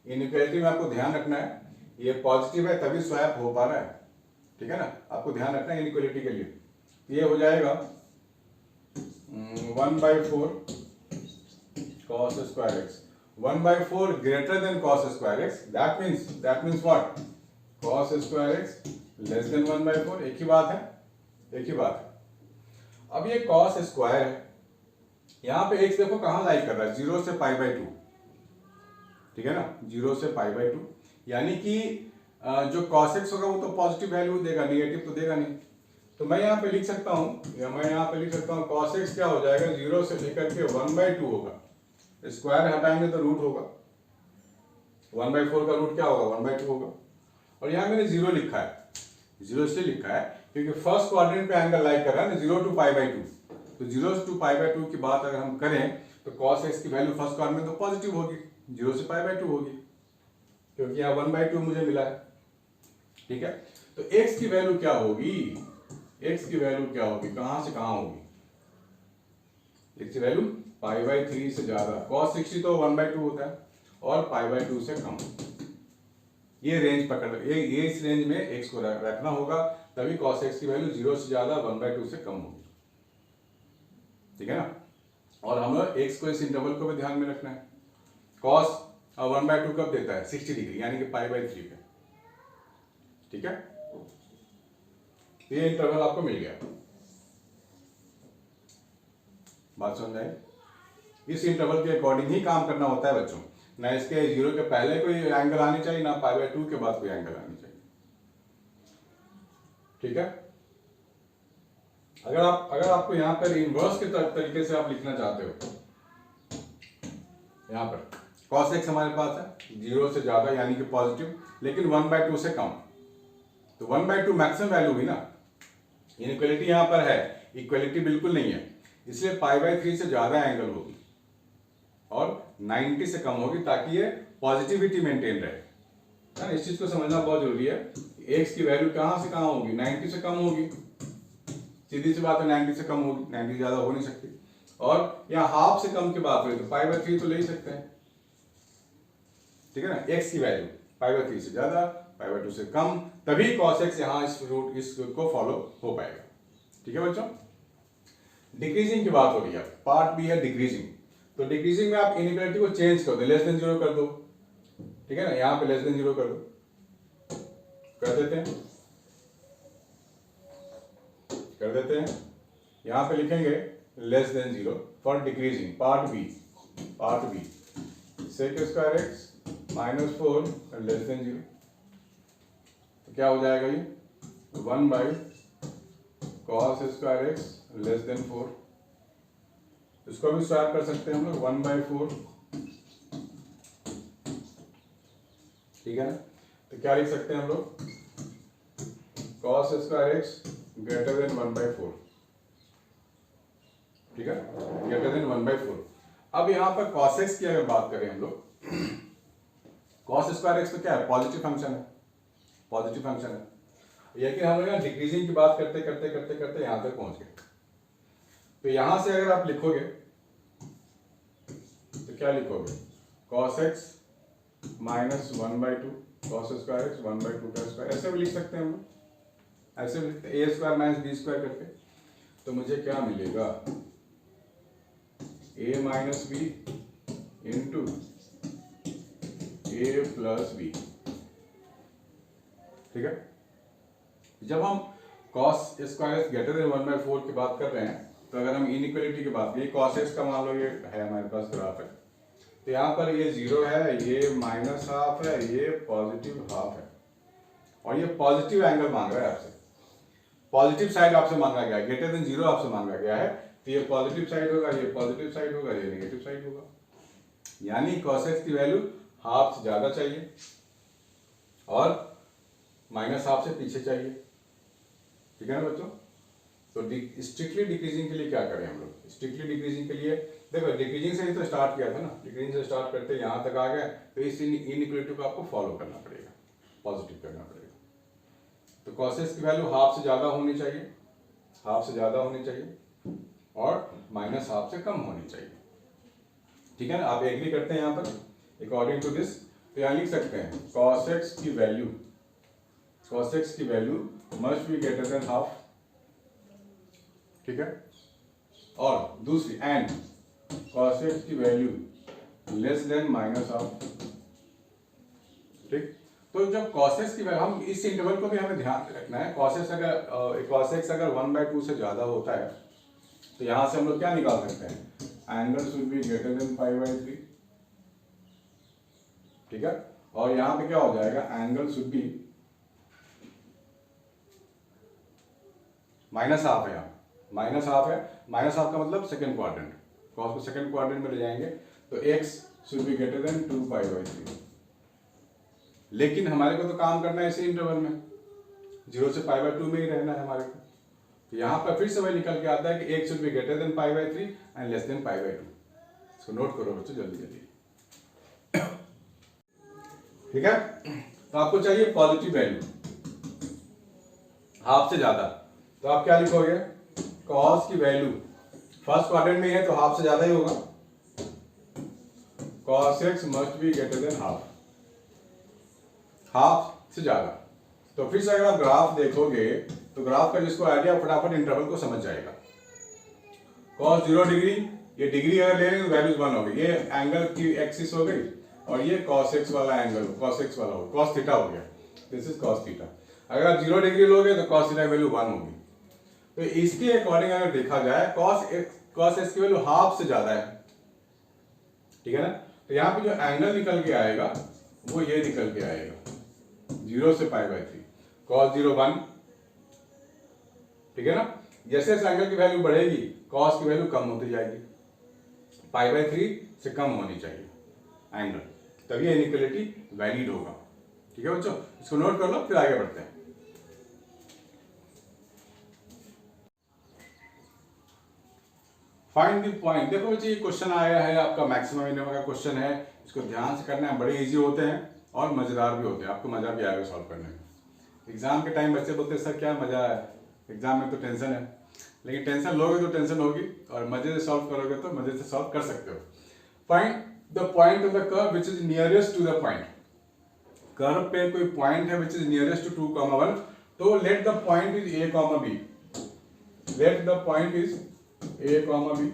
इनइक्वालिटी में आपको ध्यान रखना है, ये पॉजिटिव है तभी स्वैप हो पा रहा है, ठीक है ना, आपको ध्यान रखना है इनइक्वालिटी के लिए। ये हो जाएगा 1 by 4 cos square x, 1 by 4 greater than cos square x, that means what, cos square x less than 1 by 4। एक ही बात है, एक ही बात है। अब ये कॉस स्क्वायर है, यहां पे x देखो कहां लाई कर रहा है, 0 से पाई बाई 2, ठीक है ना, 0 से पाई बाई 2। यानी कि जो cos x होगा वो तो पॉजिटिव वैल्यू देगा, निगेटिव तो देगा नहीं। तो मैं यहाँ पे लिख सकता हूँ, या मैं यहाँ पे लिख सकता हूँ cos x क्या हो जाएगा, 0 से लेकर के 1 बाई 2 होगा, स्क्वायर हटाएंगे तो रूट होगा, 1 बाई 4 का रूट क्या होगा, 1 बाई 2 होगा। और यहाँ मैंने 0 लिखा है, 0 इसलिए लिखा है क्योंकि फर्स्ट क्वाड्रेंट पे एंगल लाई कर रहा है ना, 0 टू पाई बाई 2। तो 0 टू पाई बाई 2 की बात अगर हम करें तो cos x की वैल्यू फर्स्ट क्वाड्रेंट में तो पॉजिटिव होगी, 0 से पाई बाई 2 होगी, क्योंकि यहाँ 1 बाई 2 मुझे मिला है, ठीक है। तो x की वैल्यू क्या होगी, x की वैल्यू क्या होगी, कहां से कहां होगी, x की वैल्यू पाई बाई 3 से ज्यादा, cos 60 तो 1 बाई 2 होता है और पाई बाई 2 से कम। ये रेंज पकड़, ये इस रेंज में x को रखना होगा, तभी cos x की वैल्यू 0 से ज्यादा 1 बाई 2 से कम होगी, ठीक है ना। और हम लोग x को इस इंटरवल को भी ध्यान में रखना है। cos 1 बाई 2 कब देता है, 60 डिग्री, यानी कि पाई बाई 3 पे, ठीक है। ये इंटरवल आपको मिल गया, बात समझ आई। इस इंटरवल के अकॉर्डिंग ही काम करना होता है बच्चों, ना इसके 0 के पहले कोई एंगल आनी चाहिए, ना पाई बाई 2 के बाद कोई एंगल आनी चाहिए। ठीक है। अगर आपको यहाँ पर इनवर्स के तरीके से आप लिखना चाहते हो, यहाँ पर cos x हमारे पास है 0 से ज्यादा यानी कि पॉजिटिव, लेकिन 1/2 से कम, तो 1/2 मैक्सिमम वैल्यू हुई ना। इनइक्वालिटी यहाँ पर है, इक्वलिटी बिल्कुल नहीं है, इसलिए π/3 से ज्यादा एंगल होगी और 90 से कम होगी, ताकि ये पॉजिटिविटी मेंटेन रहे ना। इस चीज को समझना बहुत जरूरी है। x की वैल्यू कहां से कहां होगी, 90 से कम होगी, सीधी सी बात है, 90 से कम होगी, 90 ज्यादा हो नहीं सकती। और यहाँ हाफ से कम की बात हुई तो π/3 तो ले ही सकते हैं, ठीक है ना। x की वैल्यू π/3 से ज्यादा, π/2 से कम, तभी cos x यहाँ इस को फॉलो हो पाएगा, ठीक है बच्चों। डिक्रीजिंग की बात हो रही है, पार्ट बी है डिक्रीजिंग। तो डिक्रीजिंग में आप इनइक्वालिटी को चेंज कर दो, लेस देन 0 कर दो, ठीक है ना। यहाँ पे लेस देन 0 कर दो, कर देते हैं। यहाँ पे लिखेंगे less than 0 for decreasing, part b sec square x -4 less than 0, तो क्या हो जाएगा ये 1/cos square x less then 4। इसको भी स्वैप कर सकते हैं हम लोग 1/4, ठीक है ना। तो क्या लिख सकते हैं हम लोग, cos square x greater than 1/4, ठीक है, ग्रेटर देन 1/4। अब यहाँ पर cos x की अगर बात करें हम लोग, cos स्क्वायर x तो क्या है, पॉजिटिव फंक्शन है, लेकिन हम लोग यहाँ डिक्रीजिंग की बात करते करते यहाँ तक पहुंच गए। तो यहां से अगर आप लिखोगे तो क्या लिखोगे, cos x -1/2 cos square x 1/2 का स्क्वायर, ऐसे भी लिख सकते हैं हम लोग, ऐसे भी लिखते हैं a square minus b square करके। तो मुझे क्या मिलेगा, a minus b into a plus b, ठीक है। जब हम cos square x greater than 1/4 की बात कर रहे हैं, तो अगर हम इनइक्वालिटी की बात करें, cos x का मान लो ये है हमारे पास ग्राफ है, तो यहाँ पर ये 0 है, ये -½ है, ये +½ है, और ये पॉजिटिव एंगल मांग रहा है आपसे, पॉजिटिव साइड आपसे मांगा गया है, ग्रेटर देन 0 आपसे मांगा गया है, तो ये पॉजिटिव साइड होगा, ये पॉजिटिव साइड होगा, ये नेगेटिव साइड होगा, यानी cos x की वैल्यू हाफ से ज्यादा चाहिए और -½ से पीछे चाहिए, ठीक है ना बच्चों। तो स्ट्रिक्टली डिक्रीजिंग के लिए क्या करें हम लोग, स्ट्रिक्टली डिक्रीजिंग के लिए देखो, डिक्रीजिंग से ही तो स्टार्ट किया था ना, डिक्रीजिंग से स्टार्ट करते यहाँ तक आ गए, तो इस इनइक्वालिटी को आपको फॉलो करना पड़ेगा, पॉजिटिव करना पड़ेगा। तो cos x की वैल्यू हाफ से ज्यादा होनी चाहिए, और -½ से कम होनी चाहिए, ठीक है ना। आप एग्री करते हैं यहाँ पर, अकॉर्डिंग टू दिस, तो यहाँ लिख सकते हैं cos x की value must be greater than half, ठीक है। और दूसरी एंड cos x की वैल्यू लेस देन -½ ठीक। तो जब cos x की वैल्यू, हम इस इंटरवल को भी हमें ध्यान रखना है, cos x अगर 1/2 से ज्यादा होता है, तो यहां से हम लोग क्या निकाल सकते हैं, angle should be greater than π/3, ठीक है। और यहां पे क्या हो जाएगा, एंगल शुड बी -½ है, -½ है, -½ का मतलब सेकंड क्वाड्रेंट, cos को सेकंड क्वाड्रेंट में ले जाएंगे, तो x should be greater than 2π/3। लेकिन हमारे को तो काम करना है इसी इंटरवल में, 0 से π/2 में ही रहना है हमारे को। तो यहाँ पर फिर से वही निकल के आता है कि x should be greater than π/3 and less than π/2। इसको नोट करो बच्चों जल्दी, ठीक है। तो आपको चाहिए पॉजिटिव वैल्यू हाफ से ज्यादा, तो आप क्या लिखोगे, cos की वैल्यू फर्स्ट क्वाड्रेंट में है तो हाफ से ज्यादा ही होगा, cos x must be greater than half से ज्यादा। तो फिर से अगर आप ग्राफ देखोगे, तो ग्राफ का जिसको आइडिया फटाफट इंटरवल को समझ जाएगा। cos 0 डिग्री, ये डिग्री अगर ले लेंगे तो वैल्यूज 1 हो गई, ये एंगल की एक्सिस हो गई, और ये cos x वाला एंगल cos x वाला हो, cos थीटा हो गया, दिस इज cos थीटा। अगर आप 0 डिग्री लोगे तो cos थीटा की वैल्यू 1 होगी। तो इसके अकॉर्डिंग अगर देखा जाए, cos x की वैल्यू हाफ से ज्यादा है, ठीक है ना। तो यहाँ पे जो एंगल निकल के आएगा वो ये निकल के आएगा 0 से π/3, cos 0 1, ठीक है ना। जैसे जैसे एंगल की वैल्यू बढ़ेगी कॉस की वैल्यू कम होती जाएगी, π/3 से कम होनी चाहिए एंगल, तभी इनइक्वालिटी वैलिड होगा। ठीक है बच्चों, इसको नोट कर लो, फिर आगे बढ़ते हैं। Find the point. देखो बच्चे ये क्वेश्चन आया है आपका मैक्सिमम मिनिमम का क्वेश्चन है, इसको ध्यान से करना है, बड़े इजी होते हैं और मजेदार भी होते हैं, आपको मजा भी आएगा सॉल्व करने में। एग्जाम के टाइम बच्चे बोलते हैं सर क्या मजा है, एग्जाम में तो टेंशन है, लेकिन टेंशन लोगे तो टेंशन होगी, और मजे से सॉल्व करोगे तो मजे से सॉल्व कर सकते हो। Find the point of the curve which is nearest to the point. Curve पे कोई पॉइंट है विच इज नियरेस्ट टू 2, 1, तो let the point is a, b। Let the point is a, b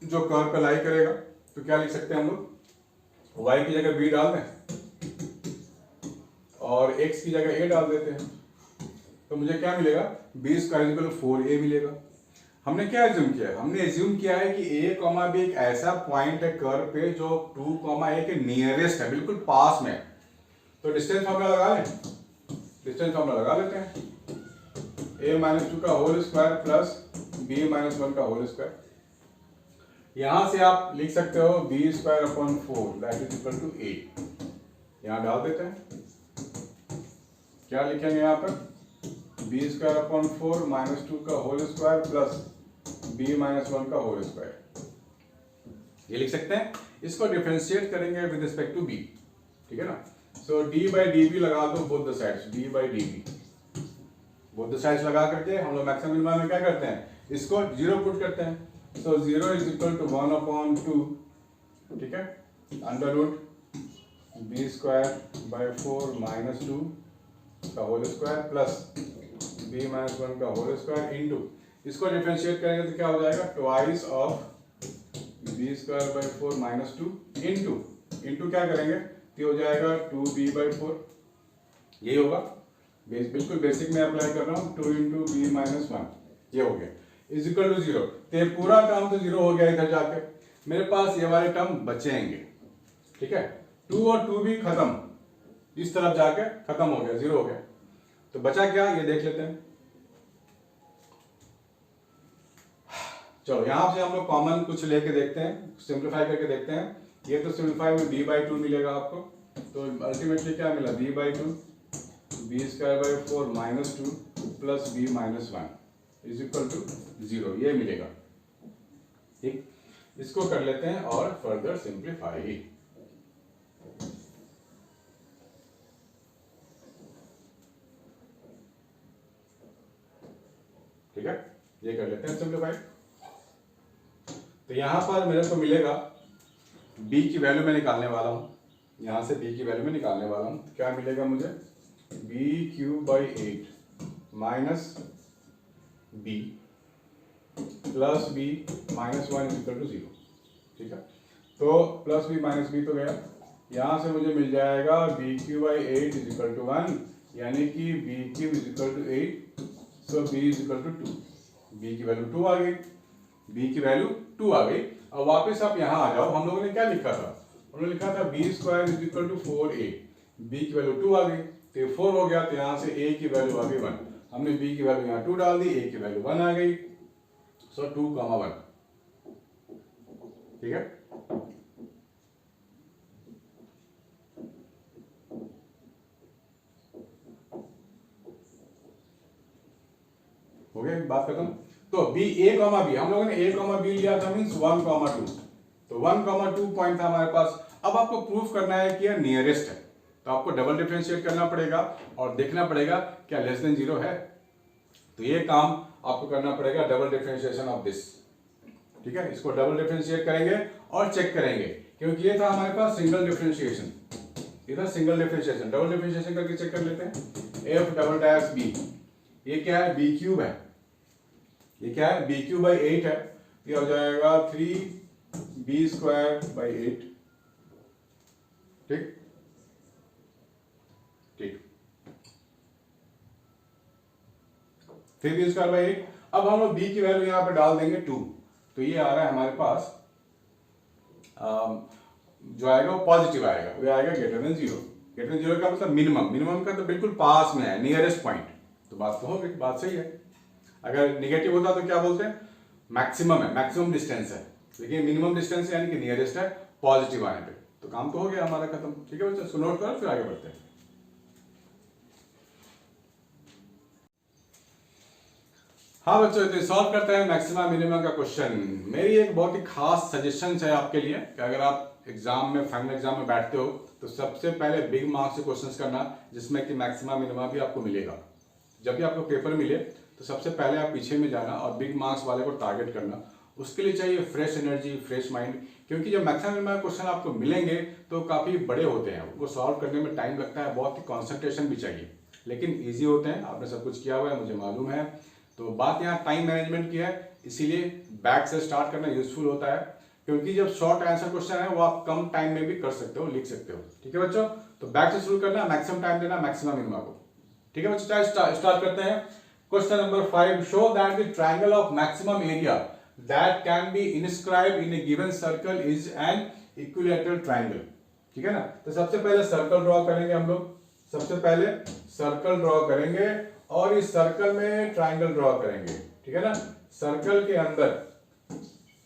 जो कर्व पे लाई करेगा, तो क्या लिख सकते हैं हम लोग, y की जगह b डाल दें और x की जगह a डाल देते हैं, तो मुझे क्या मिलेगा, b² = 4a मिलेगा। हमने क्या एज्यूम किया है, हमने एज्यूम किया है कि a, b एक ऐसा पॉइंट है कर्व पे जो 2, a के नियरेस्ट है, बिल्कुल पास में। तो डिस्टेंस फॉर्मूला लगा लें, डिस्टेंस फॉर्मूला लगा लेते हैं, a - 2 का होल स्क्वायर प्लस b - 1 का होल स्क्वायर। यहां से आप लिख सकते हो b² / 4 that is equal to 8। यहां डाल देते हैं, क्या लिखेंगे यहाँ पर, b² / 4 -2 का होल स्क्वायर प्लस b - 1 का होल स्क्वायर, ये लिख सकते हैं। इसको डिफरेंशिएट करेंगे विद रिस्पेक्ट टू b, ठीक है ना। सो d/db लगा दो both the sides, d/db both the sides लगा करके हम लोग मैक्सिमम मिनिमम में क्या करते हैं, इसको 0 पुट करते हैं। सो 0 इज इक्वल टू 1/2, ठीक है, √ b² / 4 -2 का होल स्क्वायर प्लस b - 1 का होल स्क्वायर इंटू, इसको डिफरेंशिएट करेंगे तो क्या हो जाएगा, ट्वाइस ऑफ b² / 4 -2 इंटू क्या करेंगे तो हो जाएगा 2b/4, यही होगा। बिल्कुल बेसिक में अप्लाई कर रहा हूँ, 2 × b - 1, ये हो गया, इज इक्वल टू 0। तो ये पूरा टर्म तो 0 हो गया इधर जाके, मेरे पास ये वाले टर्म बचेंगे, ठीक है। 2 और 2 भी खत्म, इस तरफ जाके खत्म हो गया, 0 हो गया। तो बचा क्या, ये देख लेते हैं। चलो यहां से हम लोग कॉमन कुछ लेके देखते हैं, सिंप्लीफाई करके देखते हैं। ये तो सिंप्लीफाई में b/2 मिलेगा आपको, तो अल्टीमेटली क्या मिला, b/2 b² / 4 -2 plus b - 1 is equal to 0, ये मिलेगा, ठीक। इसको कर लेते हैं और फर्दर सिंप्लीफाई। ठीक है, ये कर लेते हैं सिंप्लीफाई। तो यहां पर मेरे को मिलेगा, b की वैल्यू मैं निकालने वाला हूं, यहां से b की वैल्यू में निकालने वाला हूं, तो क्या मिलेगा मुझे, b³ / 8 minus b plus b - 1 is equal to 0, ठीक है। तो प्लस b माइनस b तो गया, यहां से मुझे मिल जाएगा b³ / 8 इज इक्वल टू 1, यानी कि b³ is equal to 8, so b is equal to 2। b की वैल्यू 2 आ गई, b की वैल्यू 2 आ गई। अब वापस आप यहाँ आ जाओ, हम लोगों ने क्या लिखा था, उन्होंने लिखा था b² is equal to 4a, b की वैल्यू 2 आ गई, तो ये 4 हो गया, तो यहाँ से a की वैल्यू आ गई 1, हमने b की वैल्यू यहाँ 2 डाल दी, a की वैल्यू 1 आ गई, सो 2, 1, ठीक है। हो गया, बात खत्म। तो b, a, b, हम लोगों ने a, b लिया था, मीन्स 1, 2, तो 1, 2 पॉइंट था हमारे पास। अब आपको प्रूफ करना है कि यह नियरेस्ट है, तो आपको डबल डिफरेंशिएट करना पड़ेगा और देखना पड़ेगा क्या लेस देन 0 है, तो ये काम आपको करना पड़ेगा, डबल डिफरेंशिएशन ऑफ दिस, ठीक है। इसको डबल डिफरेंशिएट करेंगे और चेक करेंगे, क्योंकि ये था हमारे पास सिंगल डिफरेंशिएशन, इधर सिंगल डिफरेंशिएशन, डबल डिफरेंशिएशन करके चेक कर लेते हैं। f'(b), ये क्या है, b³ है, ये क्या है, b³ / 8 है, ये हो जाएगा 3b² / 8, ठीक ठीक, 3b² / 8। अब हम लोग b की वैल्यू यहां पे डाल देंगे 2, तो ये आ रहा है हमारे पास, जो आएगा वो पॉजिटिव आएगा, वो आएगा ग्रेटर देन 0। ग्रेटर देन 0 का मतलब मिनिमम, मिनिमम का तो बिल्कुल पास में है, नियरेस्ट पॉइंट, तो बात तो हो गई, बात सही है। अगर निगेटिव होता तो क्या बोलते हैं, मैक्सिमम है, मैक्सिमम डिस्टेंस है, लेकिन मिनिमम डिस्टेंस यानी कि नियरेस्ट है पॉजिटिव आने पे। तो काम तो हो गया हमारा खत्म। ठीक है बच्चों, इसको नोट करो फिर आगे बढ़ते हैं। हाँ बच्चों, तो सॉल्व करते हैं मैक्सिमा मिनिमम का क्वेश्चन। मेरी एक बहुत ही खास सजेशन है आपके लिए कि अगर आप एग्जाम में, फाइनल एग्जाम में बैठते हो तो सबसे पहले बिग मार्क्स से क्वेश्चंस करना, जिसमें कि मैक्सिमा मिनिमा भी आपको मिलेगा। जब भी आपको पेपर मिले तो सबसे पहले आप पीछे में जाना और बिग मार्क्स वाले को टारगेट करना। उसके लिए चाहिए फ्रेश एनर्जी, फ्रेश माइंड, क्योंकि जब मैक्सिमा मिनिमा क्वेश्चन आपको मिलेंगे तो काफ़ी बड़े होते हैं, उनको सॉल्व करने में टाइम लगता है, बहुत ही कॉन्सेंट्रेशन भी चाहिए, लेकिन ईजी होते हैं। आपने सब कुछ किया हुआ है, मुझे मालूम है। तो बात यहाँ टाइम मैनेजमेंट की है, इसीलिए बैक से स्टार्ट करना यूजफुल होता है, क्योंकि जब शॉर्ट आंसर क्वेश्चन है वो आप कम टाइम में भी कर सकते हो, लिख सकते हो। ठीक है बच्चों, तो बैक से शुरू करना, मैक्सिमम टाइम देना मैक्सिमम मिनिमा को। ठीक है बच्चों, स्टार्ट करते हैं। Question number 5, show that the triangle of maximum area that can be inscribed in A given circle is an equilateral triangle. ठीक है ना, तो सबसे पहले सर्कल ड्रॉ करेंगे हम लोग। सबसे पहले सर्कल ड्रॉ करेंगे और इस सर्कल में ट्रायंगल ड्रॉ करेंगे। ठीक है ना, सर्कल के अंदर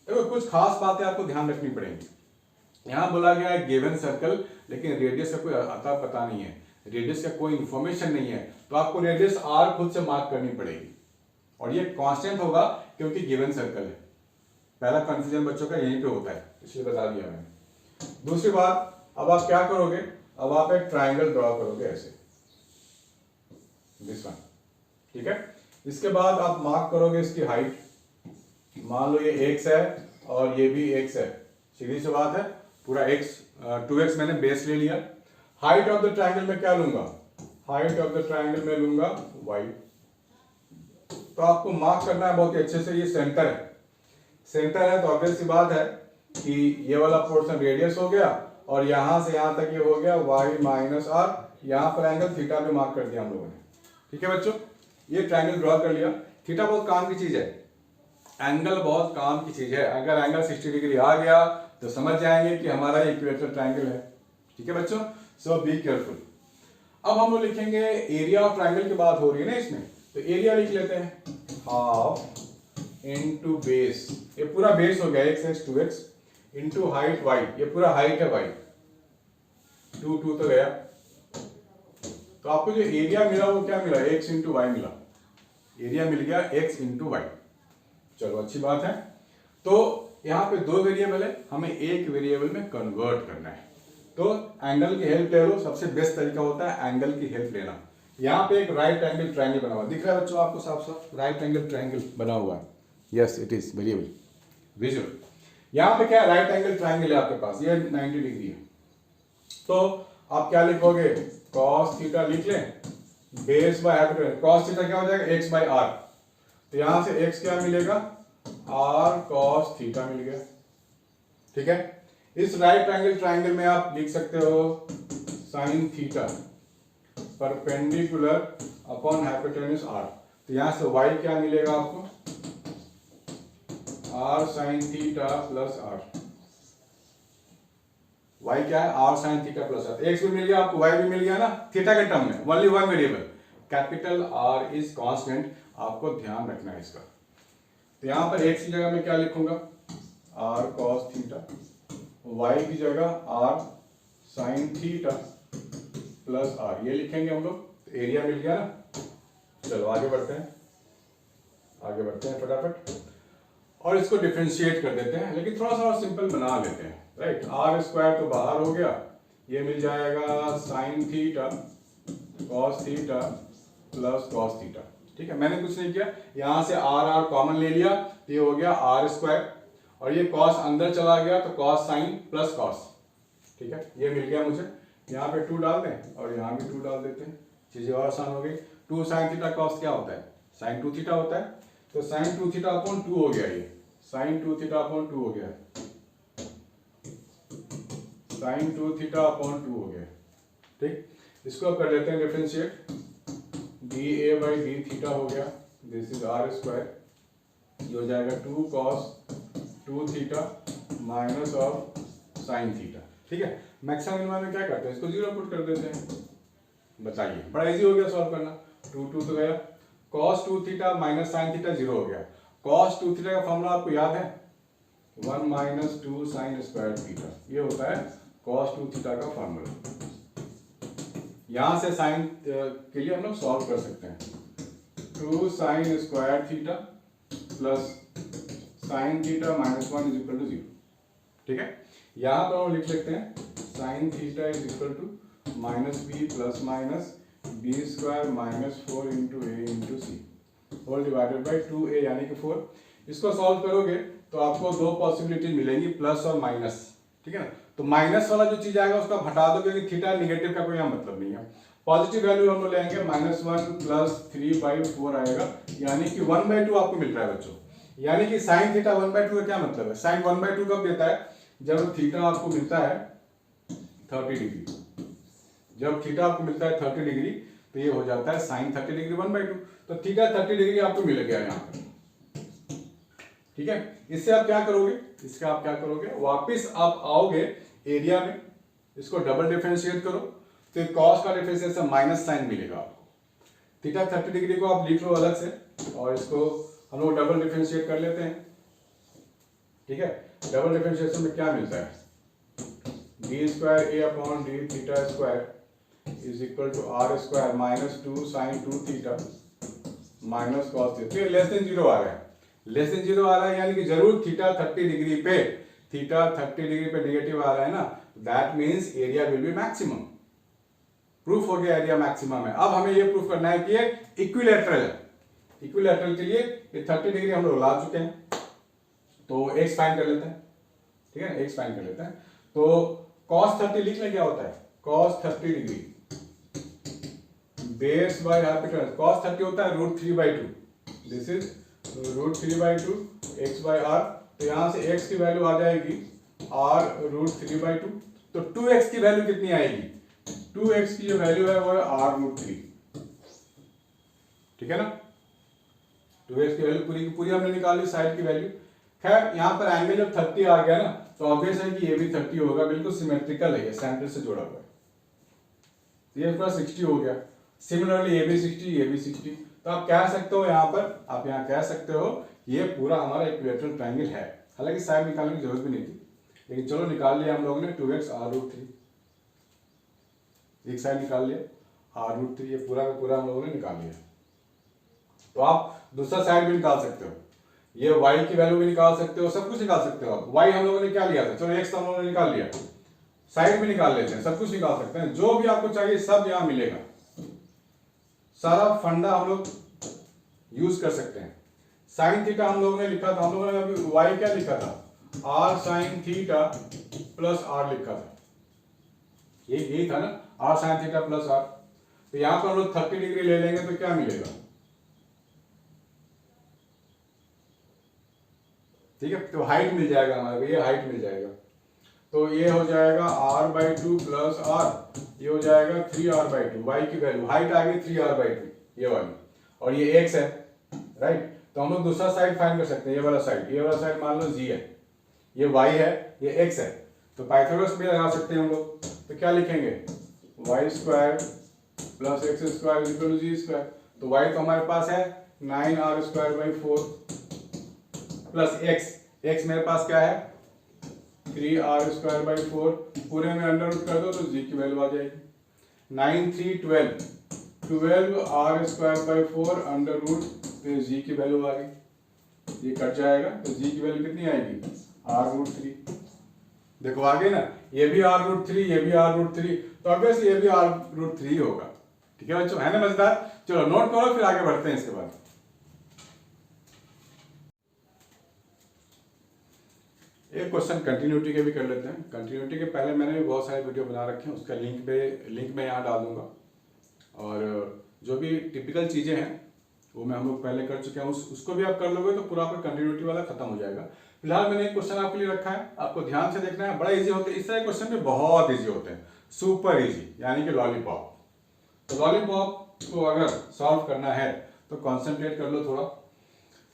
देखो कुछ खास बातें आपको ध्यान रखनी पड़ेंगी। यहां बोला गया है गिवन सर्कल, लेकिन रेडियस का कोई अता पता नहीं है, रेडियस का कोई इंफॉर्मेशन नहीं है, तो आपको रेडियस आर खुद से मार्क करनी पड़ेगी और ये कांस्टेंट होगा क्योंकि गिवन सर्कल है। पहला कंफ्यूजन बच्चों का यहीं पे होता है, इसलिए बता दिया मैंने। दूसरी बात, अब आप क्या करोगे, अब आप एक ट्रायंगल ड्रॉ करोगे ऐसे, दिस वन। ठीक है, इसके बाद आप मार्क करोगे इसकी हाइट। मान लो ये x है और ये भी x है, सीधी सी बात है, पूरा x 2x मैंने बेस ले लिया। हाइट ऑफ द ट्रायंगल में क्या लूंगा, हाइट ऑफ द ट्रायंगल में लूंगा y। तो आपको मार्क करना है बहुत ही अच्छे से, ये सेंटर है, सेंटर है तो ऑब्वियस सी बात है कि ये वाला पोर्शन रेडियस हो गया और यहां से यहां तक ये हो गया y माइनस आर। यहां पर एंगल थीटा पे मार्क कर दिया हम लोगों ने। ठीक है बच्चों, ये ट्रायंगल ड्रॉ कर लिया। थीटा बहुत काम की चीज है, एंगल बहुत काम की चीज है। अगर एंगल 60 डिग्री आ गया तो समझ जाएंगे कि हमारा इक्वेटर ट्रायंगल है। ठीक है बच्चों, सो बी केयरफुल। अब हम लोग लिखेंगे एरिया ऑफ ट्रायंगल की बात हो रही है ना इसमें, तो एरिया लिख लेते हैं, हाफ इनटू बेस, ये पूरा बेस हो गया x 2x into height y, ये पूरा हाइट है y, 2 2 तो गया। तो आपको जो एरिया मिला वो क्या मिला, x इंटू वाई मिला, एरिया मिल गया x इंटू वाई। चलो अच्छी बात है। तो यहाँ पे 2 वेरिएबल है, हमें एक वेरिएबल में कन्वर्ट करना है, तो एंगल की हेल्प ले लो। सबसे बेस्ट तरीका होता है एंगल की हेल्प लेना। यहाँ पे एक राइट एंगल ट्रायंगल बना हुआ दिख रहा है बच्चों आपको साफ साफ, राइट एंगल ट्रायंगल बना हुआ है, yes it is variable visual. यहाँ पे क्या है, राइट एंगल ट्रायंगल है आपके पास, ये 90 डिग्री है। तो आप क्या लिखोगे, cos थीटा लिख लें, base by hypotenuse, cos theta क्या हो जाएगा, x बाय आर। तो यहां से x क्या मिलेगा, r cos थीटा मिल गया। ठीक है, इस राइट एंगल ट्रायंगल में आप लिख सकते हो sin theta perpendicular upon hypotenuse r। तो यहां से y क्या मिलेगा आपको, r sin theta plus r। y क्या है, r sin theta plus r। x भी मिल गया आपको, y भी मिल गया ना, थीटा के टर्म में, only one variable, capital R is constant, आपको ध्यान रखना है इसका। तो यहां पर x की जगह में क्या लिखूंगा, r cos थीटा, y की जगह r sin theta plus r, ये लिखेंगे हम लोग। तो एरिया मिल गया ना। चलो आगे बढ़ते हैं, आगे बढ़ते हैं फटाफट, और इसको डिफरेंशिएट कर देते हैं, लेकिन थोड़ा सा और सिंपल बना लेते हैं। राइट, आर स्क्वायर तो बाहर हो गया, ये मिल जाएगा sine theta cos theta plus cos theta. ठीक है, मैंने कुछ नहीं किया, यहां से आर आर कॉमन ले लिया, तो ये हो गया आर स्क्वायर, और ये कॉस अंदर चला गया तो कॉस साइन प्लस कॉस। ठीक है, ये मिल गया मुझे। यहाँ पे 2 डाल दें और यहाँ भी 2 डाल देते हैं, चीजें और आसान हो गई। 2 साइन थीटा कॉस क्या होता है, साइन 2 थीटा होता है, तो साइन 2 थीटा अपॉन 2 हो गया, ये साइन 2 थीटा अपॉन 2 हो गया, साइन 2 थीटा अपॉन 2 हो गया। ठीक, इसको अब कर लेते हैं differentiate, D A by D theta हो गया, दिस इज आर स्क्वायर, ये हो जाएगा 2 cos 2 theta minus of sine theta. ठीक है, मैक्सिमम मिनिमम में क्या करते हैं, इसको 0 पुट कर देते हैं। बताइए, बड़ा इजी हो गया सॉल्व करना, 2 2 तो गया, cos 2 theta minus sine theta 0 हो गया। cos 2 थीटा का फॉर्मूला आपको याद है, 1 माइनस 2 साइन स्क्वायर थीटा, ये होता है cos 2 थीटा का फॉर्मूला। यहां से साइन के लिए हम लोग सॉल्व कर सकते हैं। 2 sine square theta plus sine theta minus 1 is equal to 0। ठीक है, यहां पर हम लिख लेते हैं sine theta is equal to minus b plus minus b square minus 4 into a into c whole divided by 2a यानी कि 4। इसको सॉल्व करोगे तो आपको दो पॉसिबिलिटी मिलेंगी, प्लस और माइनस। ठीक है ना, तो माइनस वाला जो चीज आएगा उसका हटा दो, क्योंकि थीटा निगेटिव का कोई यहाँ मतलब नहीं है। पॉजिटिव वैल्यू हम लोग लेंगे -1 प्लस 3/4 आएगा, यानी कि 1/2 आपको मिल रहा है बच्चों। यानी कि साइन थीटा 1/2 का क्या मतलब है, साइन 1/2 कब देता है, जब थीटा आपको मिलता है 30 डिग्री। जब थीटा आपको मिलता है 30 डिग्री तो ये हो जाता है साइन 30 डिग्री 1/2। तो थीटा 30 डिग्री आपको मिल गया यहाँ पर। ठीक है, इससे आप क्या करोगे, इसका आप क्या करोगे, वापस आप आओगे एरिया में, इसको डबल डिफरेंशिएट करो तो कॉस का डिफरेंशिएशन माइनस साइन मिलेगा आपको। थीटा 30 डिग्री को आप लिख लो अलग से और इसको हम लोग डबल डिफरेंशिएट कर लेते हैं। ठीक है, डबल डिफरेंशिएशन में क्या मिलता है, d square a upon d theta square is equal to r square minus 2 sine 2 theta minus cos theta. तो ये लेस देन 0 आ रहा है, लेस देन 0 आ रहा है, यानी कि जरूर थीटा 30 डिग्री पे, थीटा 30 डिग्री पे नेगेटिव आ रहा है ना, that means area will be maximum. Proof हो गया एरिया मैक्सिमम है। अब हमें ये प्रूफ करना है कि ये इक्विलैटरल है। इक्विलैटरल के लिए ये 30 डिग्री हम लोग ला चुके हैं, तो एक्स फाइंड कर लेते हैं। ठीक है, एक्स फाइंड कर लेते हैं। तो cos 30 लिख ले, क्या होता है cos 30 degree base by hypotenuse. cos 30 होता है √3/2, this is √3/2 x by r. तो यहां से x की वैल्यू आ जाएगी r √3/2। तो 2x की वैल्यू कितनी आएगी, 2x की जो वैल्यू है वो है r√3। ठीक है ना, 2x की वैल्यू पूरी की पूरी हमने निकाल ली, साइड की वैल्यू। खैर यहाँ पर एंगल जब 30 आ गया ना, तो ऑब्वियस है कि ये भी 30 होगा, बिल्कुल सिमेट्रिकल है, ये सेंटर से जुड़ा हुआ है। ये पूरा 60 हो गया। सिमिलरली ये भी 60, ये भी 60। तो आप कह सकते हो यहाँ पर, आप यहाँ कह सकते हो ये पूरा हमारा इक्विलैटरल ट्रायंगल है। हालांकि साइड निकालने की जरूरत भी नहीं थी, लेकिन चलो निकाल लिया हम लोगों ने 2x r√3। एक साइड निकाल लिया r√3, ये पूरा का पूरा हम लोगों ने निकाल लिया। तो आप दूसरा साइड भी निकाल सकते हो, ये y की वैल्यू भी निकाल सकते हो, सब कुछ निकाल सकते हो आप। y हम लोगों ने क्या लिया था, चलो x तो हम लोगों ने निकाल लिया, साइड भी निकाल लेते हैं, सब कुछ निकाल सकते हैं। जो भी आपको चाहिए सब यहाँ मिलेगा, सारा फंडा हम लोग यूज कर सकते हैं। साइन थीटा हम लोगों ने लिखा था, हम लोगों ने अभी y क्या लिखा था, r sign theta plus r लिखा था, यही था ना, r sign theta plus r। तो यहाँ पर हम लोग 30 डिग्री ले लेंगे तो क्या मिलेगा, ठीक है, तो हाइट मिल जाएगा हमारे को, ये हाइट मिल जाएगा। तो ये हो जाएगा r/2 प्लस r, ये हो जाएगा 3r/2। y की वैल्यू हाइट आ गई 3r/2, ये वाली, और ये x है, राइट। तो हम लोग दूसरा साइड फाइंड कर सकते हैं, ये वाला साइड मान लो g है, ये y है, ये x है। तो पाइथागोरस भी लगा सकते हैं हम लोग। तो क्या लिखेंगे, y square plus x square is equal to g square. तो y तो हमारे पास है 9r²/4 प्लस x मेरे पास क्या है 3r²/4, पूरे में अंडर रूट कर दो तो g की वैल्यू आ जाएगी 9 3 12, 12r²/4 अंडर रूट, तो जी की वैल्यू आ गई, ये कट जाएगा तो जी की वैल्यू कितनी आएगी r√3। देखो आ गई ना, ये भी r√3, ये भी r√3, तो ऑब्वियसली ये भी r√3 होगा। ठीक है बच्चों, है ना मजेदार। चलो नोट करो, फिर आगे बढ़ते हैं इसके बाद। एक क्वेश्चन कंटिन्यूटी के भी कर लेते हैं। कंटिन्यूटी के पहले मैंने भी बहुत सारे वीडियो बना रखे हैं, उसका लिंक मैं यहाँ डाल दूंगा, और जो भी टिपिकल चीज़ें हैं वो मैं हम लोग पहले कर चुके हैं, उसको भी आप कर लोगे तो पूरा आपका कंटिन्यूटी वाला खत्म हो जाएगा। फिलहाल मैंने एक क्वेश्चन आपके लिए रखा है, आपको ध्यान से देखना है, बड़ा इजी होता है। इस तरह क्वेश्चन भी बहुत इजी होते हैं, सुपर इजी, यानी कि लॉलीपॉप। तो लॉलीपॉप को अगर सॉल्व करना है तो कॉन्सेंट्रेट कर लो थोड़ा।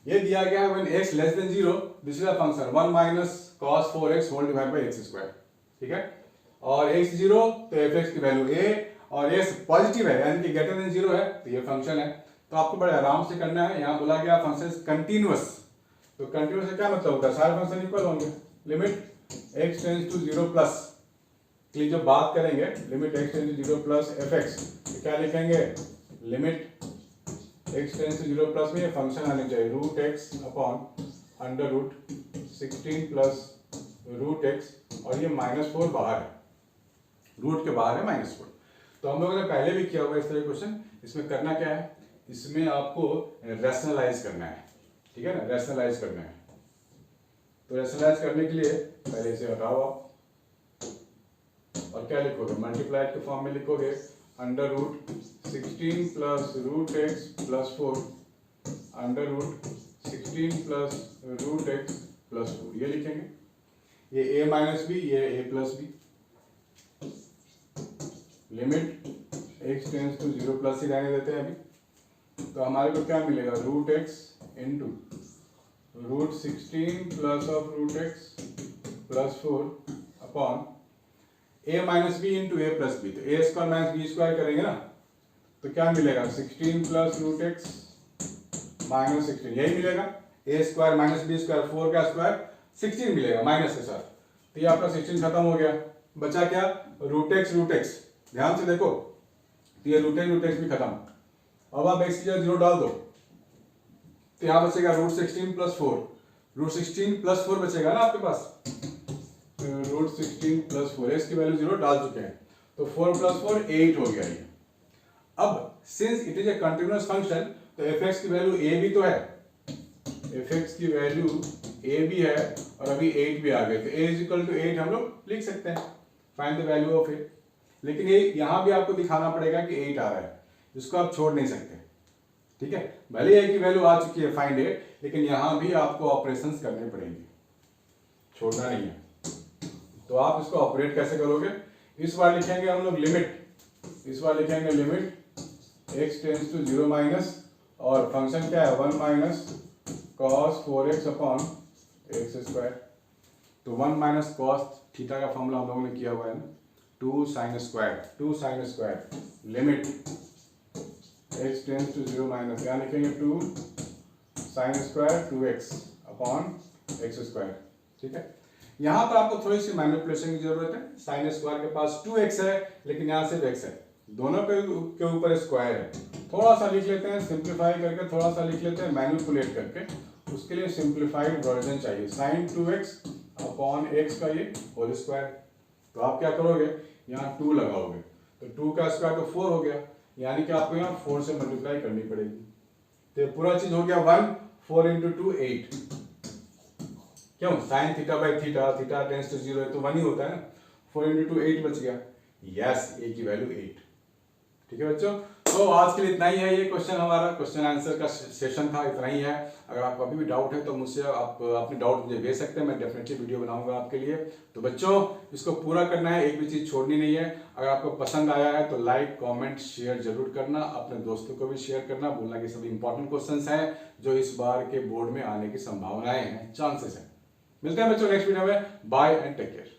ये दिया गया है when x less than 0, this is a function 1 minus cos 4x whole divide by x square. ठीक है, और x 0 तो fx की वैल्यू a, और s पॉजिटिव है यानी कि ग्रेटर देन 0 है, तो ये फंक्शन है। तो आपको बड़े आराम से करना है। यहाँ बोला गया फंक्शन कंटिन्यूअस, तो कंटिन्यूअस से क्या मतलब होता है, सारे फंक्शन इक्वल होंगे। Limit x tends to 0 plus, कि जब बात करेंगे limit x tends to 0 plus f x, तो क्या लिखेंगे, limit x tends to 0 plus में ये फंक्शन आने चाहिए root x upon under root 16 plus root x, और ये -4 बाहर है, रूट के बाहर है -4। तो हम लोगों ने पहले भी किया हुआ इस तरह क्वेश्चन। इसमें करना क्या है, इसमें आपको रैशनलाइज करना है, ठीक है ना, रैशनलाइज करना है। तो रैशनलाइज करने के लिए पहले इसे हटाओ आप, और क्या लिखोगे, मल्टीप्लाइड के फॉर्म में लिखोगे under root 16 plus root x plus 4 under root 16 plus root x plus 4, ये लिखेंगे। ये a माइनस बी, ये a plus b. Limit x tends to 0 plus ही रहने देते हैं अभी। तो हमारे को क्या मिलेगा, root x into root 16 plus of root x plus 4 upon a minus b into a plus b. तो a square minus b square करेंगे ना, तो क्या मिलेगा, 16 प्लस रूट एक्स माइनस 16, यही मिलेगा। ए स्क्वायर माइनस बी स्क्वायर, 4 का स्क्वायर 16 मिलेगा माइनस के साथ। तो ये आपका 16 खत्म हो गया, बचा क्या, रूट एक्स। ध्यान से देखो, तो ये रूट एक्स भी खत्म। अब आप एक्स की जगह 0 डाल दो, तो यहाँ बचेगा रूट 16 प्लस 4, रूट 16 प्लस 4 बचेगा ना आपके पास, रूट 16 प्लस 4, एक्स की वैल्यू 0 डाल चुके हैं, तो 4 प्लस 4 8 हो गया ये। अब since it is a continuous function, तो एफ एक्स की वैल्यू ए भी तो है, एफ एक्स की वैल्यू ए भी है, और अभी 8 भी आ गए, तो a इज इक्वल टू 8 हम लोग लिख सकते हैं, फाइंड द वैल्यू ऑफ ए। लेकिन ये यहाँ भी आपको दिखाना पड़ेगा कि 8 आ रहा है, इसको आप छोड़ नहीं सकते, ठीक है। भले a की वैल्यू आ चुकी है फाइंड ए, लेकिन यहाँ भी आपको ऑपरेशंस करने पड़ेंगे, छोड़ना नहीं है। तो आप इसको ऑपरेट कैसे करोगे, इस बार लिखेंगे हम लोग लिमिट, इस बार लिखेंगे limit x tends to 0 minus, और फंक्शन क्या है 1 minus cos 4x upon x square. तो 1 माइनस कॉस थीटा का फॉर्मूला हम लोगों ने किया हुआ है ना, 2 sine square limit x tends to 0 minus, यहाँ लिखेंगे 2 sine square 2x upon x square, ठीक है। यहाँ पर आपको थोड़ी सी मैनिपुलेशन की जरूरत है। साइन स्क्वायर के पास 2x है, लेकिन यहाँ सिर्फ x है, दोनों के ऊपर स्क्वायर है। थोड़ा सा लिख लेते हैं सिंप्लीफाई करके, थोड़ा सा लिख लेते हैं मैनिपुलेट करके, उसके लिए सिंप्लीफाइड वर्जन चाहिए, साइन 2x अपॉन एक्स का ये होल स्क्वायर। तो आप क्या करोगे, यहाँ 2 लगाओगे, तो 2 का स्क्वायर तो 4 हो गया, यानी कि आपको यहाँ 4 से मल्टीप्लाई करनी पड़ेगी। तो पूरा चीज हो गया 1, 4 इंटू 2 8, क्यों, sine theta by theta, theta tends to 0 है तो 1 ही होता है ना, 4 इंटू 2 8 बच गया। यस, ए की वैल्यू 8, ठीक है बच्चों। तो आज के लिए इतना ही है, ये क्वेश्चन हमारा क्वेश्चन आंसर का सेशन था, इतना ही है। अगर आपको अभी भी डाउट है तो मुझसे आप अपने डाउट मुझे भेज सकते हैं, मैं डेफिनेटली वीडियो बनाऊंगा आपके लिए। तो बच्चों इसको पूरा करना है, एक भी चीज़ छोड़नी नहीं है। अगर आपको पसंद आया है तो लाइक कमेंट शेयर जरूर करना, अपने दोस्तों को भी शेयर करना भूलना कि सभी इंपॉर्टेंट क्वेश्चंस हैं जो इस बार के बोर्ड में आने की संभावनाएं हैं, चांसेस हैं। मिलते हैं बच्चों नेक्स्ट वीडियो में, बाय एंड टेक केयर।